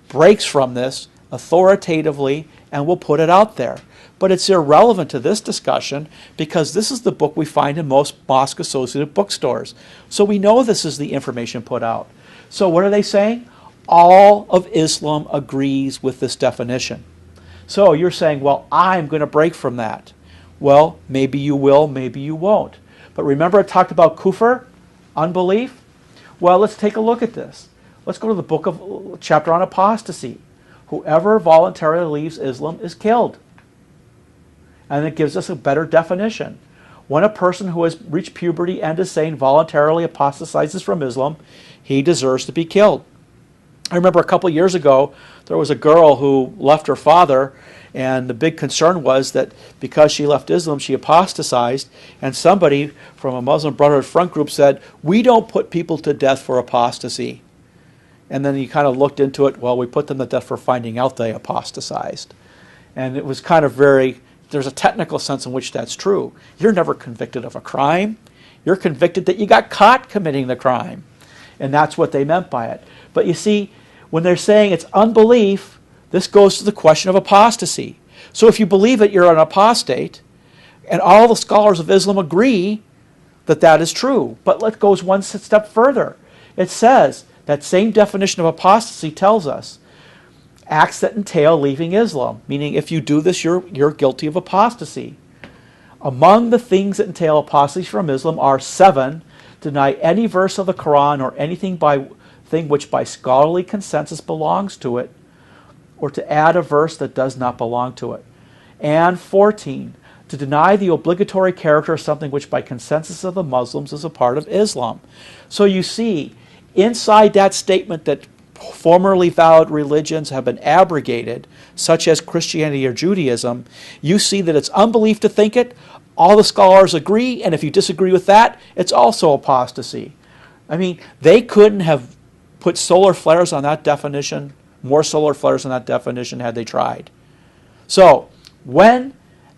breaks from this authoritatively, and we'll put it out there. But it's irrelevant to this discussion because this is the book we find in most mosque-associated bookstores. So we know this is the information put out. So what are they saying? All of Islam agrees with this definition. So you're saying, well, I'm going to break from that. Well, maybe you will, maybe you won't. But remember I talked about kufr, unbelief? Well, let's take a look at this. Let's go to the book of chapter on apostasy. Whoever voluntarily leaves Islam is killed. And it gives us a better definition. When a person who has reached puberty and is sane voluntarily apostatizes from Islam, he deserves to be killed. I remember a couple years ago, there was a girl who left her father, and the big concern was that because she left Islam, she apostatized, and somebody from a Muslim Brotherhood front group said, we don't put people to death for apostasy. And then he kind of looked into it, well, we put them to death for finding out they apostatized. And it was kind of there's a technical sense in which that's true. You're never convicted of a crime. You're convicted that you got caught committing the crime. And that's what they meant by it. But you see, when they're saying it's unbelief, this goes to the question of apostasy. So if you believe it, you're an apostate, and all the scholars of Islam agree that that is true. But it goes one step further. It says, that same definition of apostasy tells us acts that entail leaving Islam, meaning if you do this, you're guilty of apostasy. Among the things that entail apostasy from Islam are 7, deny any verse of the Quran or anything which by scholarly consensus belongs to it, or to add a verse that does not belong to it. And 14, to deny the obligatory character of something which by consensus of the Muslims is a part of Islam. So you see, inside that statement that formerly valid religions have been abrogated, such as Christianity or Judaism, you see that it's unbelief to think it, all the scholars agree, and if you disagree with that, it's also apostasy. I mean, they couldn't have put solar flares on that definition, more solar flares on that definition had they tried. So, when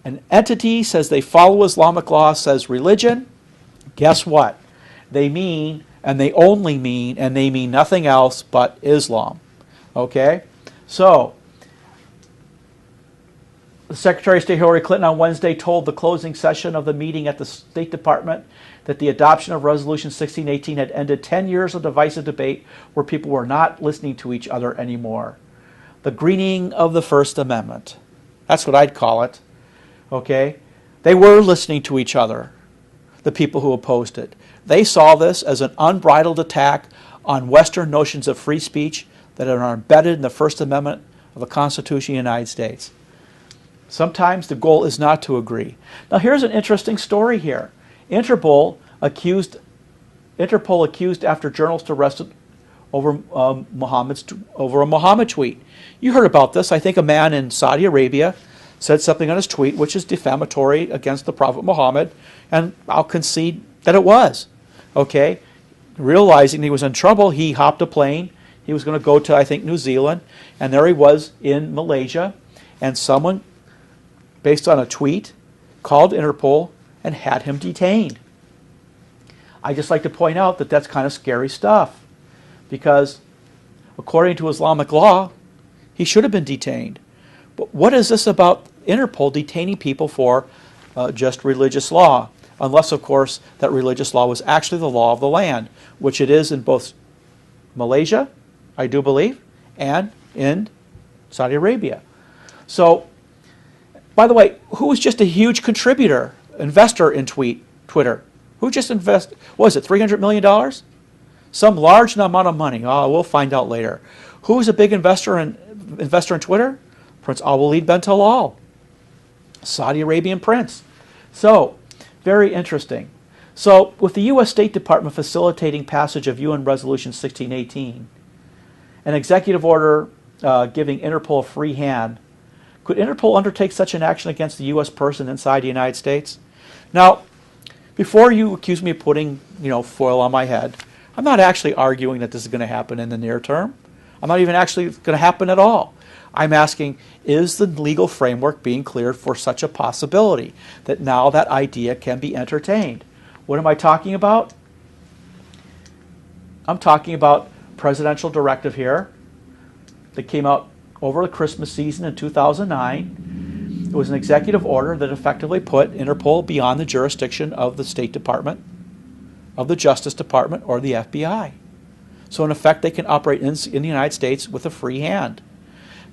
an entity says they follow Islamic law, says religion, guess what? They mean, and they only mean, and they mean nothing else but Islam. Okay? So, the Secretary of State Hillary Clinton on Wednesday told the closing session of the meeting at the State Department that the adoption of Resolution 1618 had ended 10 years of divisive debate where people were not listening to each other anymore. The greening of the First Amendment. That's what I'd call it. Okay? They were listening to each other, the people who opposed it. They saw this as an unbridled attack on Western notions of free speech that are embedded in the First Amendment of the Constitution of the United States. Sometimes the goal is not to agree. Now here's an interesting story here. Interpol accused after journalists arrested over a Muhammad tweet. You heard about this. I think a man in Saudi Arabia said something on his tweet which is defamatory against the Prophet Muhammad, and I'll concede that it was. Okay? Realizing he was in trouble, he hopped a plane. He was going to go to, I think, New Zealand, and there he was in Malaysia, and someone, based on a tweet, called Interpol and had him detained. I just like to point out that that's kind of scary stuff, because according to Islamic law, he should have been detained. But what is this about Interpol detaining people for just religious law, unless, of course, that religious law was actually the law of the land, which it is in both Malaysia, I do believe, and in Saudi Arabia. So, by the way, who was just a huge contributor, investor in Twitter? Who just invested, what was it, $300 million? Some large amount of money. Oh, we'll find out later. Who was a big investor in Twitter? Prince Al-Walid bin Talal, Saudi Arabian prince. So, very interesting. So, with the U.S. State Department facilitating passage of UN Resolution 1618, an executive order giving Interpol a free hand, could Interpol undertake such an action against the U.S. person inside the United States? Now, before you accuse me of putting, foil on my head, I'm not actually arguing that this is going to happen in the near term. I'm not even actually going to happen at all. I'm asking, is the legal framework being cleared for such a possibility that now that idea can be entertained? What am I talking about? I'm talking about presidential directive here that came out over the Christmas season in 2009. It was an executive order that effectively put Interpol beyond the jurisdiction of the State Department, of the Justice Department, or the FBI. So in effect, they can operate in the United States with a free hand.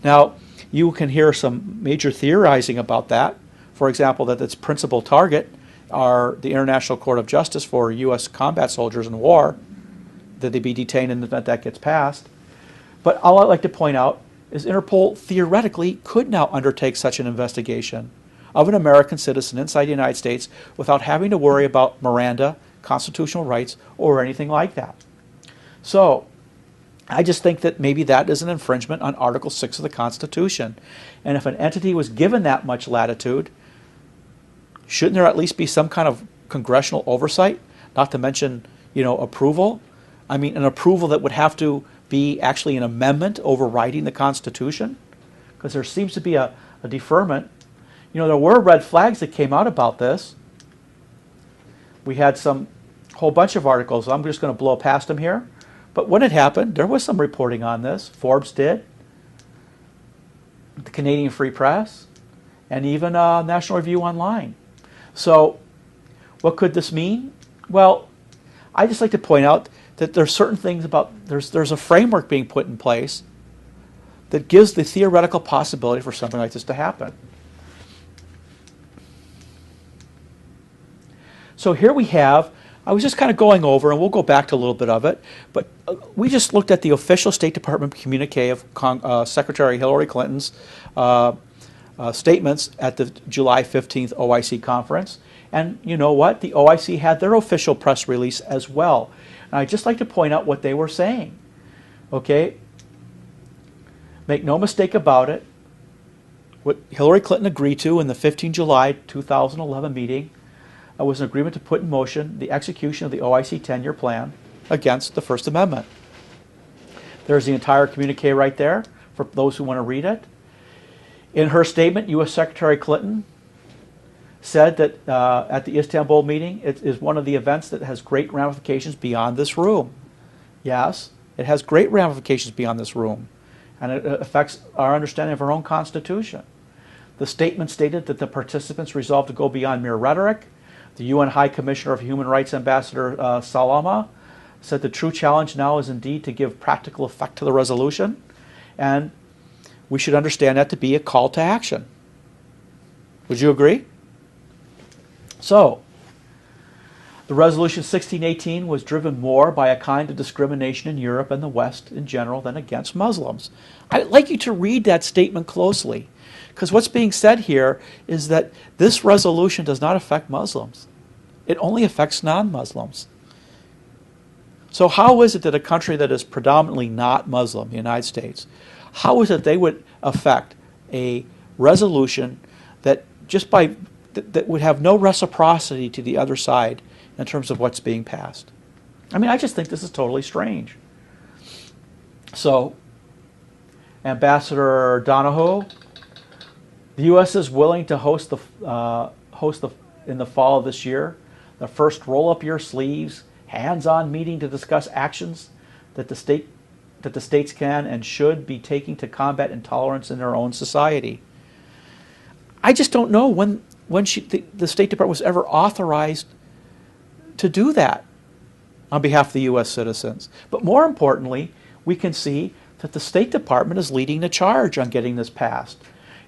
Now, you can hear some major theorizing about that. For example, that its principal target are the International Court of Justice for U.S. combat soldiers in war, that they be detained in the event that gets passed. But all I'd like to point out is Interpol theoretically could now undertake such an investigation of an American citizen inside the United States without having to worry about Miranda, constitutional rights, or anything like that. So, I just think that maybe that is an infringement on Article 6 of the Constitution. And if an entity was given that much latitude, shouldn't there at least be some kind of congressional oversight? Not to mention, approval. I mean, an approval that would have to be actually an amendment overriding the Constitution? Because there seems to be a deferment. There were red flags that came out about this. We had whole bunch of articles. I'm just going to blow past them here. But when it happened, there was some reporting on this. Forbes did, the Canadian Free Press, and even National Review Online. So what could this mean? Well, I just like to point out that there's certain things about, there's a framework being put in place that gives the theoretical possibility for something like this to happen. So here we have, I was just kind of going over, and we'll go back to a little bit of it, but we just looked at the official State Department communique of Secretary Hillary Clinton's statements at the July 15th OIC conference. And you know what? The OIC had their official press release as well. And I'd just like to point out what they were saying. Okay? Make no mistake about it. What Hillary Clinton agreed to in the 15 July 2011 meeting was an agreement to put in motion the execution of the OIC 10-year plan against the First Amendment. There's the entire communique right there for those who want to read it. In her statement, U.S. Secretary Clinton said that at the Istanbul meeting, it is one of the events that has great ramifications beyond this room. Yes, it has great ramifications beyond this room, and it affects our understanding of our own Constitution. The statement stated that the participants resolved to go beyond mere rhetoric. The UN High Commissioner of Human Rights, Ambassador Salama, said the true challenge now is indeed to give practical effect to the resolution, and we should understand that to be a call to action. Would you agree? So, the resolution 1618 was driven more by a kind of discrimination in Europe and the West in general than against Muslims. I'd like you to read that statement closely, because what's being said here is that this resolution does not affect Muslims. It only affects non-Muslims. So how is it that a country that is predominantly not Muslim, the United States, how is it they would affect a resolution that just by that would have no reciprocity to the other side in terms of what's being passed? I mean, I just think this is totally strange. So, Ambassador Donahoe, the U.S. is willing to host in the fall of this year the first roll-up-your-sleeves, hands-on meeting to discuss actions that the states can and should be taking to combat intolerance in their own society. I just don't know when the State Department was ever authorized to do that on behalf of the U.S. citizens. But more importantly, we can see that the State Department is leading the charge on getting this passed.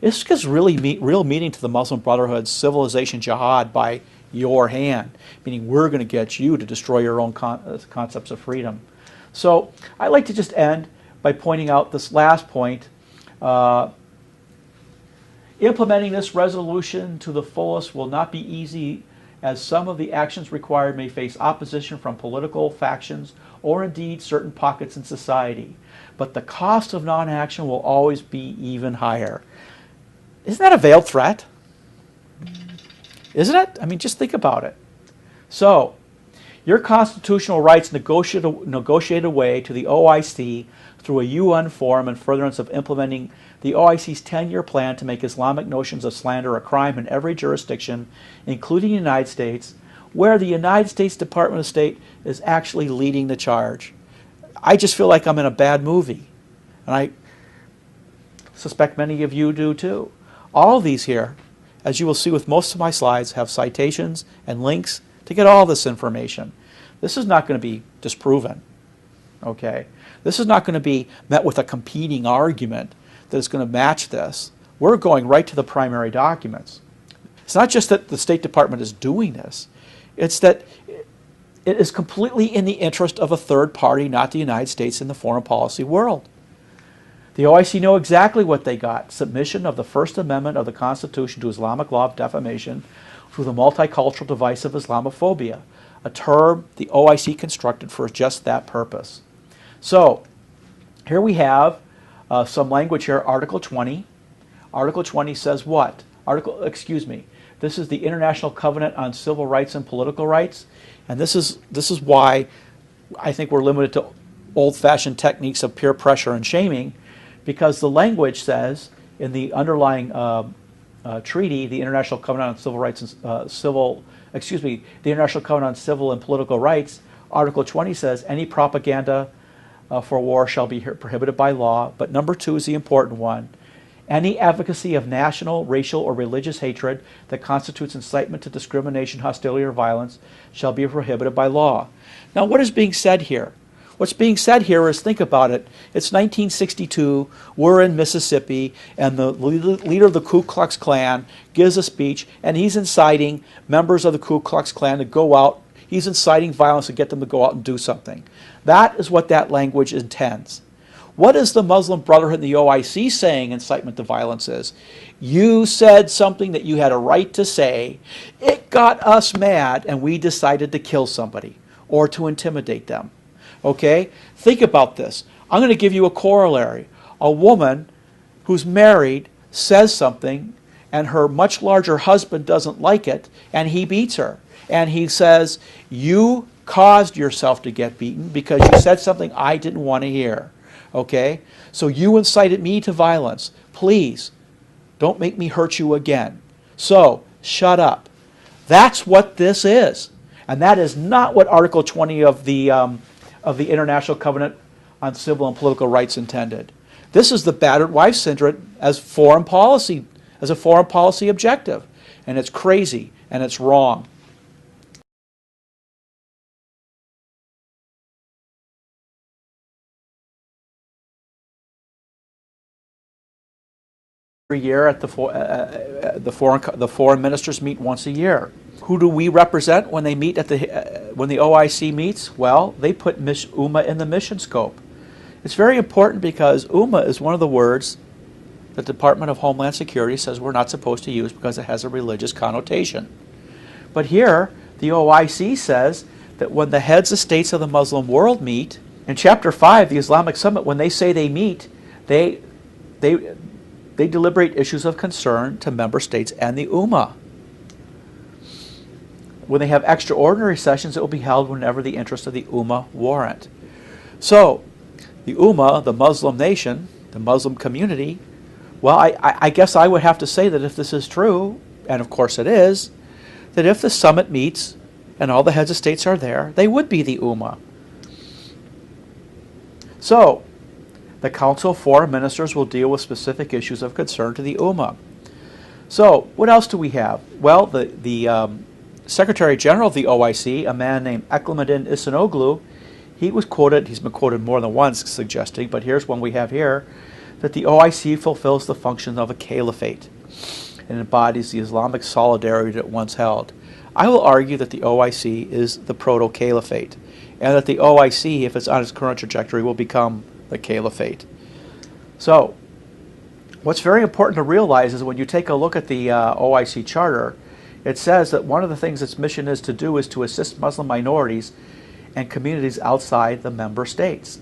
This gives real meaning to the Muslim Brotherhood's civilization jihad by your hand, meaning we're going to get you to destroy your own concepts of freedom. So I'd like to just end by pointing out this last point. Implementing this resolution to the fullest will not be easy, as some of the actions required may face opposition from political factions or indeed certain pockets in society. But the cost of non-action will always be even higher. Isn't that a veiled threat? Isn't it? I mean, just think about it. So, your constitutional rights negotiated away to the OIC through a UN forum in furtherance of implementing the OIC's 10-year plan to make Islamic notions of slander a crime in every jurisdiction, including the United States, where the United States Department of State is actually leading the charge. I just feel like I'm in a bad movie, and I suspect many of you do too. All of these here, as you will see with most of my slides, have citations and links to get all this information. This is not going to be disproven, okay? This is not going to be met with a competing argument that is going to match this. We're going right to the primary documents. It's not just that the State Department is doing this. It's that it is completely in the interest of a third party, not the United States, in the foreign policy world. The OIC know exactly what they got: submission of the First Amendment of the Constitution to Islamic law of defamation through the multicultural device of Islamophobia, a term the OIC constructed for just that purpose. So, here we have some language here. Article 20. Article 20 says what? This is the International Covenant on Civil Rights and Political Rights, and this is why I think we're limited to old-fashioned techniques of peer pressure and shaming, because the language says in the underlying treaty, the International Covenant on Civil Rights and the International Covenant on Civil and Political Rights, Article 20 says any propaganda for war shall be prohibited by law. But number 2 is the important one. Any advocacy of national, racial, or religious hatred that constitutes incitement to discrimination, hostility, or violence shall be prohibited by law. Now, what is being said here? What's being said here is, think about it. It's 1962, we're in Mississippi, and the leader of the Ku Klux Klan gives a speech, and he's inciting members of the Ku Klux Klan to go out. He's inciting violence to get them to go out and do something. That is what that language intends. What is the Muslim Brotherhood and the OIC saying incitement to violence is? You said something that you had a right to say. It got us mad, and we decided to kill somebody or to intimidate them. Okay? Think about this. I'm going to give you a corollary. A woman who's married says something, and her much larger husband doesn't like it, and he beats her. And he says, you caused yourself to get beaten because you said something I didn't want to hear. Okay? So you incited me to violence. Please, don't make me hurt you again. So, shut up. That's what this is. And that is not what Article 20 of the International Covenant on Civil and Political Rights intended. This is the battered wife syndrome as a foreign policy objective. And it's crazy, and it's wrong. Every year at the foreign ministers meet once a year. Who do we represent when they meet when the OIC meets? Well, they put Ummah in the mission scope. It's very important because Ummah is one of the words the Department of Homeland Security says we're not supposed to use because it has a religious connotation. But here, the OIC says that when the heads of states of the Muslim world meet, in Chapter 5, the Islamic Summit, when they say they meet, they deliberate issues of concern to member states and the Ummah. When they have extraordinary sessions, it will be held whenever the interests of the Ummah warrant. So, the Ummah, the Muslim nation, the Muslim community, well, I guess I would have to say that if this is true, and of course it is, that if the summit meets and all the heads of states are there, they would be the Ummah. So, the Council of Foreign Ministers will deal with specific issues of concern to the Ummah. So what else do we have? Well, the Secretary General of the OIC, a man named Eklemedin Ihsanoglu, he's been quoted more than once suggesting, but here's one we have here, that the OIC fulfills the function of a caliphate and embodies the Islamic solidarity that it once held. I will argue that the OIC is the proto-caliphate, and that the OIC, if it's on its current trajectory, will become the caliphate. So, what's very important to realize is when you take a look at the OIC charter, it says that one of the things its mission is to do is to assist Muslim minorities and communities outside the member states.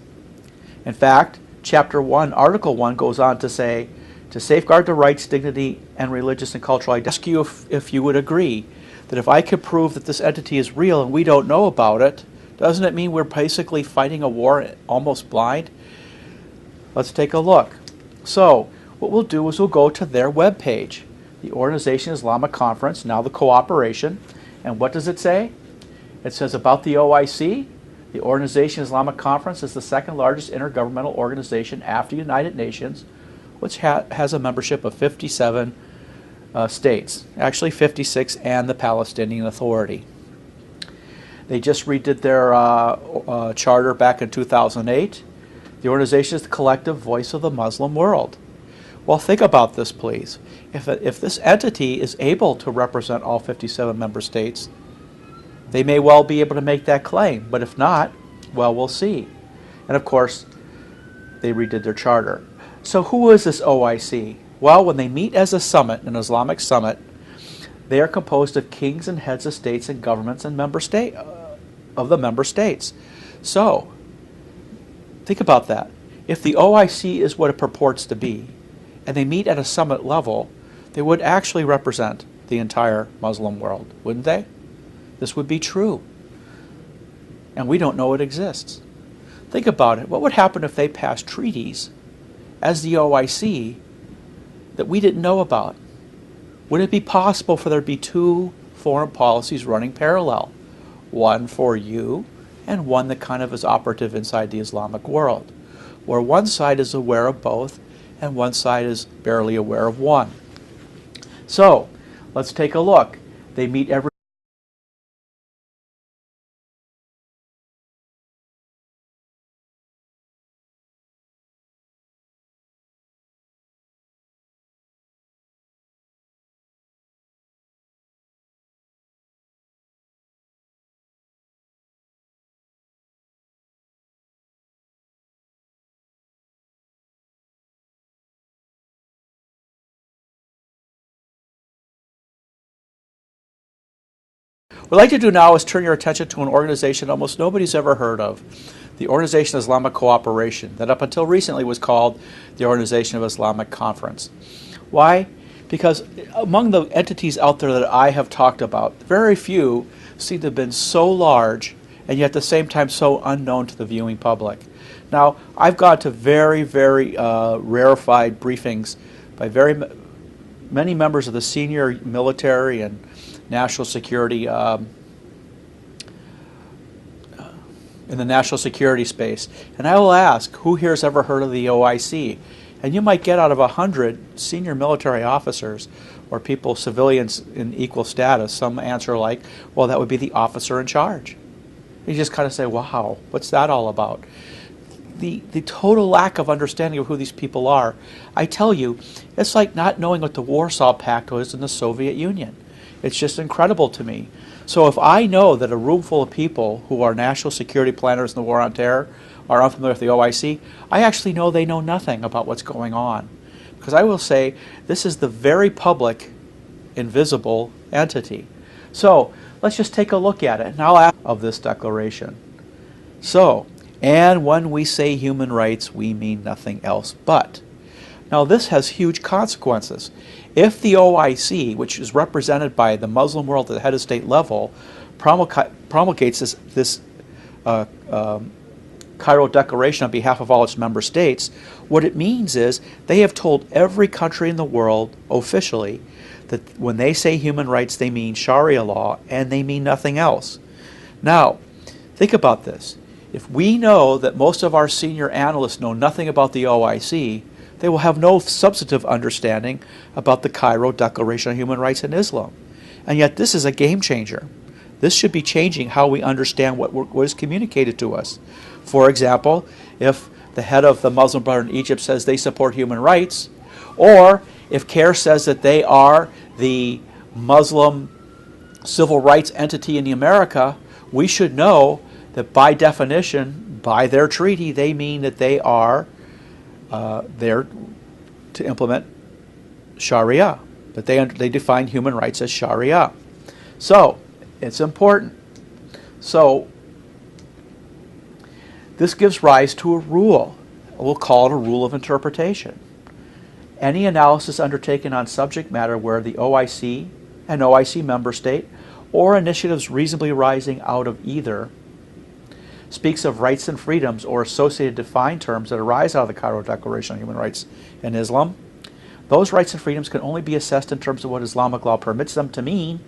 In fact, Chapter 1, Article 1 goes on to say, to safeguard the rights, dignity, and religious and cultural identity. I ask you if you would agree that if I could prove that this entity is real and we don't know about it, doesn't it mean we're basically fighting a war almost blind? Let's take a look. So, what we'll do is we'll go to their webpage, the Organization Islamic Conference, now the Cooperation, and what does it say? It says about the OIC, the Organization Islamic Conference is the second largest intergovernmental organization after the United Nations, which has a membership of 57 states, actually 56 and the Palestinian Authority. They just redid their charter back in 2008. The organization is the collective voice of the Muslim world. Well, think about this, please. If this entity is able to represent all 57 member states, they may well be able to make that claim. But if not, well, we'll see. And of course, they redid their charter. So who is this OIC? Well, when they meet as a summit, an Islamic summit, they are composed of kings and heads of states and governments and of the member states. So, think about that. If the OIC is what it purports to be, and they meet at a summit level, they would actually represent the entire Muslim world, wouldn't they? This would be true. And we don't know it exists. Think about it. What would happen if they passed treaties as the OIC that we didn't know about? Would it be possible for there to be two foreign policies running parallel? One for you and one that kind of is operative inside the Islamic world, where one side is aware of both and one side is barely aware of one. So, let's take a look. They meet every What I'd like to do now is turn your attention to an organization almost nobody's ever heard of, the Organization of Islamic Cooperation, that up until recently was called the Organization of Islamic Conference. Why? Because among the entities out there that I have talked about, very few seem to have been so large and yet at the same time so unknown to the viewing public. Now, I've gone to very, very rarefied briefings by many members of the senior military and national security in the national security space. And I will ask, who here has ever heard of the OIC? And you might get out of 100 senior military officers or people, civilians in equal status, some answer like, well, that would be the officer in charge. You just kind of say, wow, what's that all about? The total lack of understanding of who these people are. I tell you, it's like not knowing what the Warsaw Pact was in the Soviet Union. It's just incredible to me. So if I know that a room full of people who are national security planners in the war on terror are unfamiliar with the OIC, I actually know they know nothing about what's going on. Because I will say, this is the very public, invisible entity. So let's just take a look at it. And I'll ask of this declaration. So, and when we say human rights, we mean nothing else but. Now this has huge consequences. If the OIC, which is represented by the Muslim world at the head of state level, promulgates this Cairo Declaration on behalf of all its member states, what it means is they have told every country in the world officially that when they say human rights, they mean Sharia law and they mean nothing else. Now, think about this. If we know that most of our senior analysts know nothing about the OIC, They will have no substantive understanding about the Cairo Declaration on Human Rights in Islam. And yet this is a game changer. This should be changing how we understand what is communicated to us. For example, if the head of the Muslim Brotherhood in Egypt says they support human rights, or if CARE says that they are the Muslim civil rights entity in America, we should know that by definition, by their treaty, they mean that they are there to implement Sharia, that they define human rights as Sharia. So, it's important. So, this gives rise to a rule. We'll call it a rule of interpretation. Any analysis undertaken on subject matter where the OIC, an OIC member state, or initiatives reasonably arising out of either speaks of rights and freedoms or associated defined terms that arise out of the Cairo Declaration on Human Rights in Islam, those rights and freedoms can only be assessed in terms of what Islamic law permits them to mean,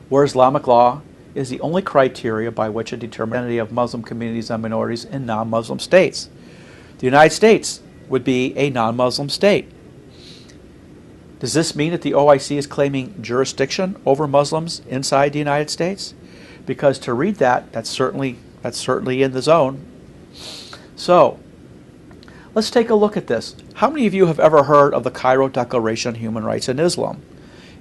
where Islamic law is the only criteria by which a determination of Muslim communities and minorities in non-Muslim states. The United States would be a non-Muslim state. Does this mean that the OIC is claiming jurisdiction over Muslims inside the United States? Because to read that, that's certainly in the zone. So, let's take a look at this. How many of you have ever heard of the Cairo Declaration on Human Rights in Islam?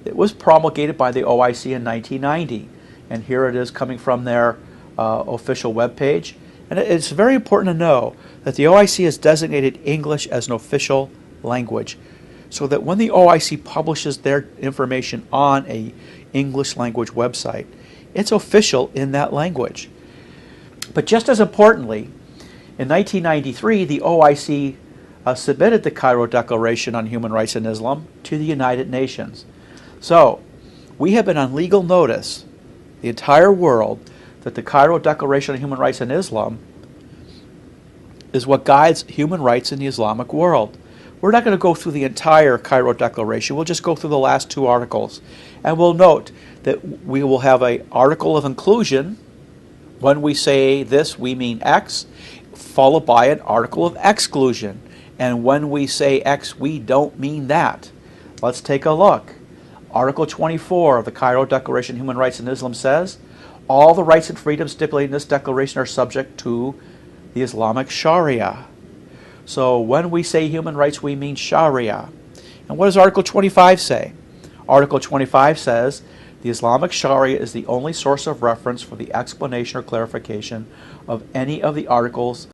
It was promulgated by the OIC in 1990, and here it is coming from their official webpage. And it's very important to know that the OIC has designated English as an official language, so that when the OIC publishes their information on a English language website, it's official in that language. But just as importantly, in 1993, the OIC submitted the Cairo Declaration on Human Rights in Islam to the United Nations. So, we have been on legal notice, the entire world, that the Cairo Declaration on Human Rights in Islam is what guides human rights in the Islamic world. We're not going to go through the entire Cairo Declaration. We'll just go through the last two articles. And we'll note that we will have an article of inclusion. When we say this, we mean X, followed by an article of exclusion. And when we say X, we don't mean that. Let's take a look. Article 24 of the Cairo Declaration on Human Rights in Islam says, all the rights and freedoms stipulated in this declaration are subject to the Islamic Sharia. So when we say human rights, we mean Sharia. And what does Article 25 say? Article 25 says, the Islamic Sharia is the only source of reference for the explanation or clarification of any of the articles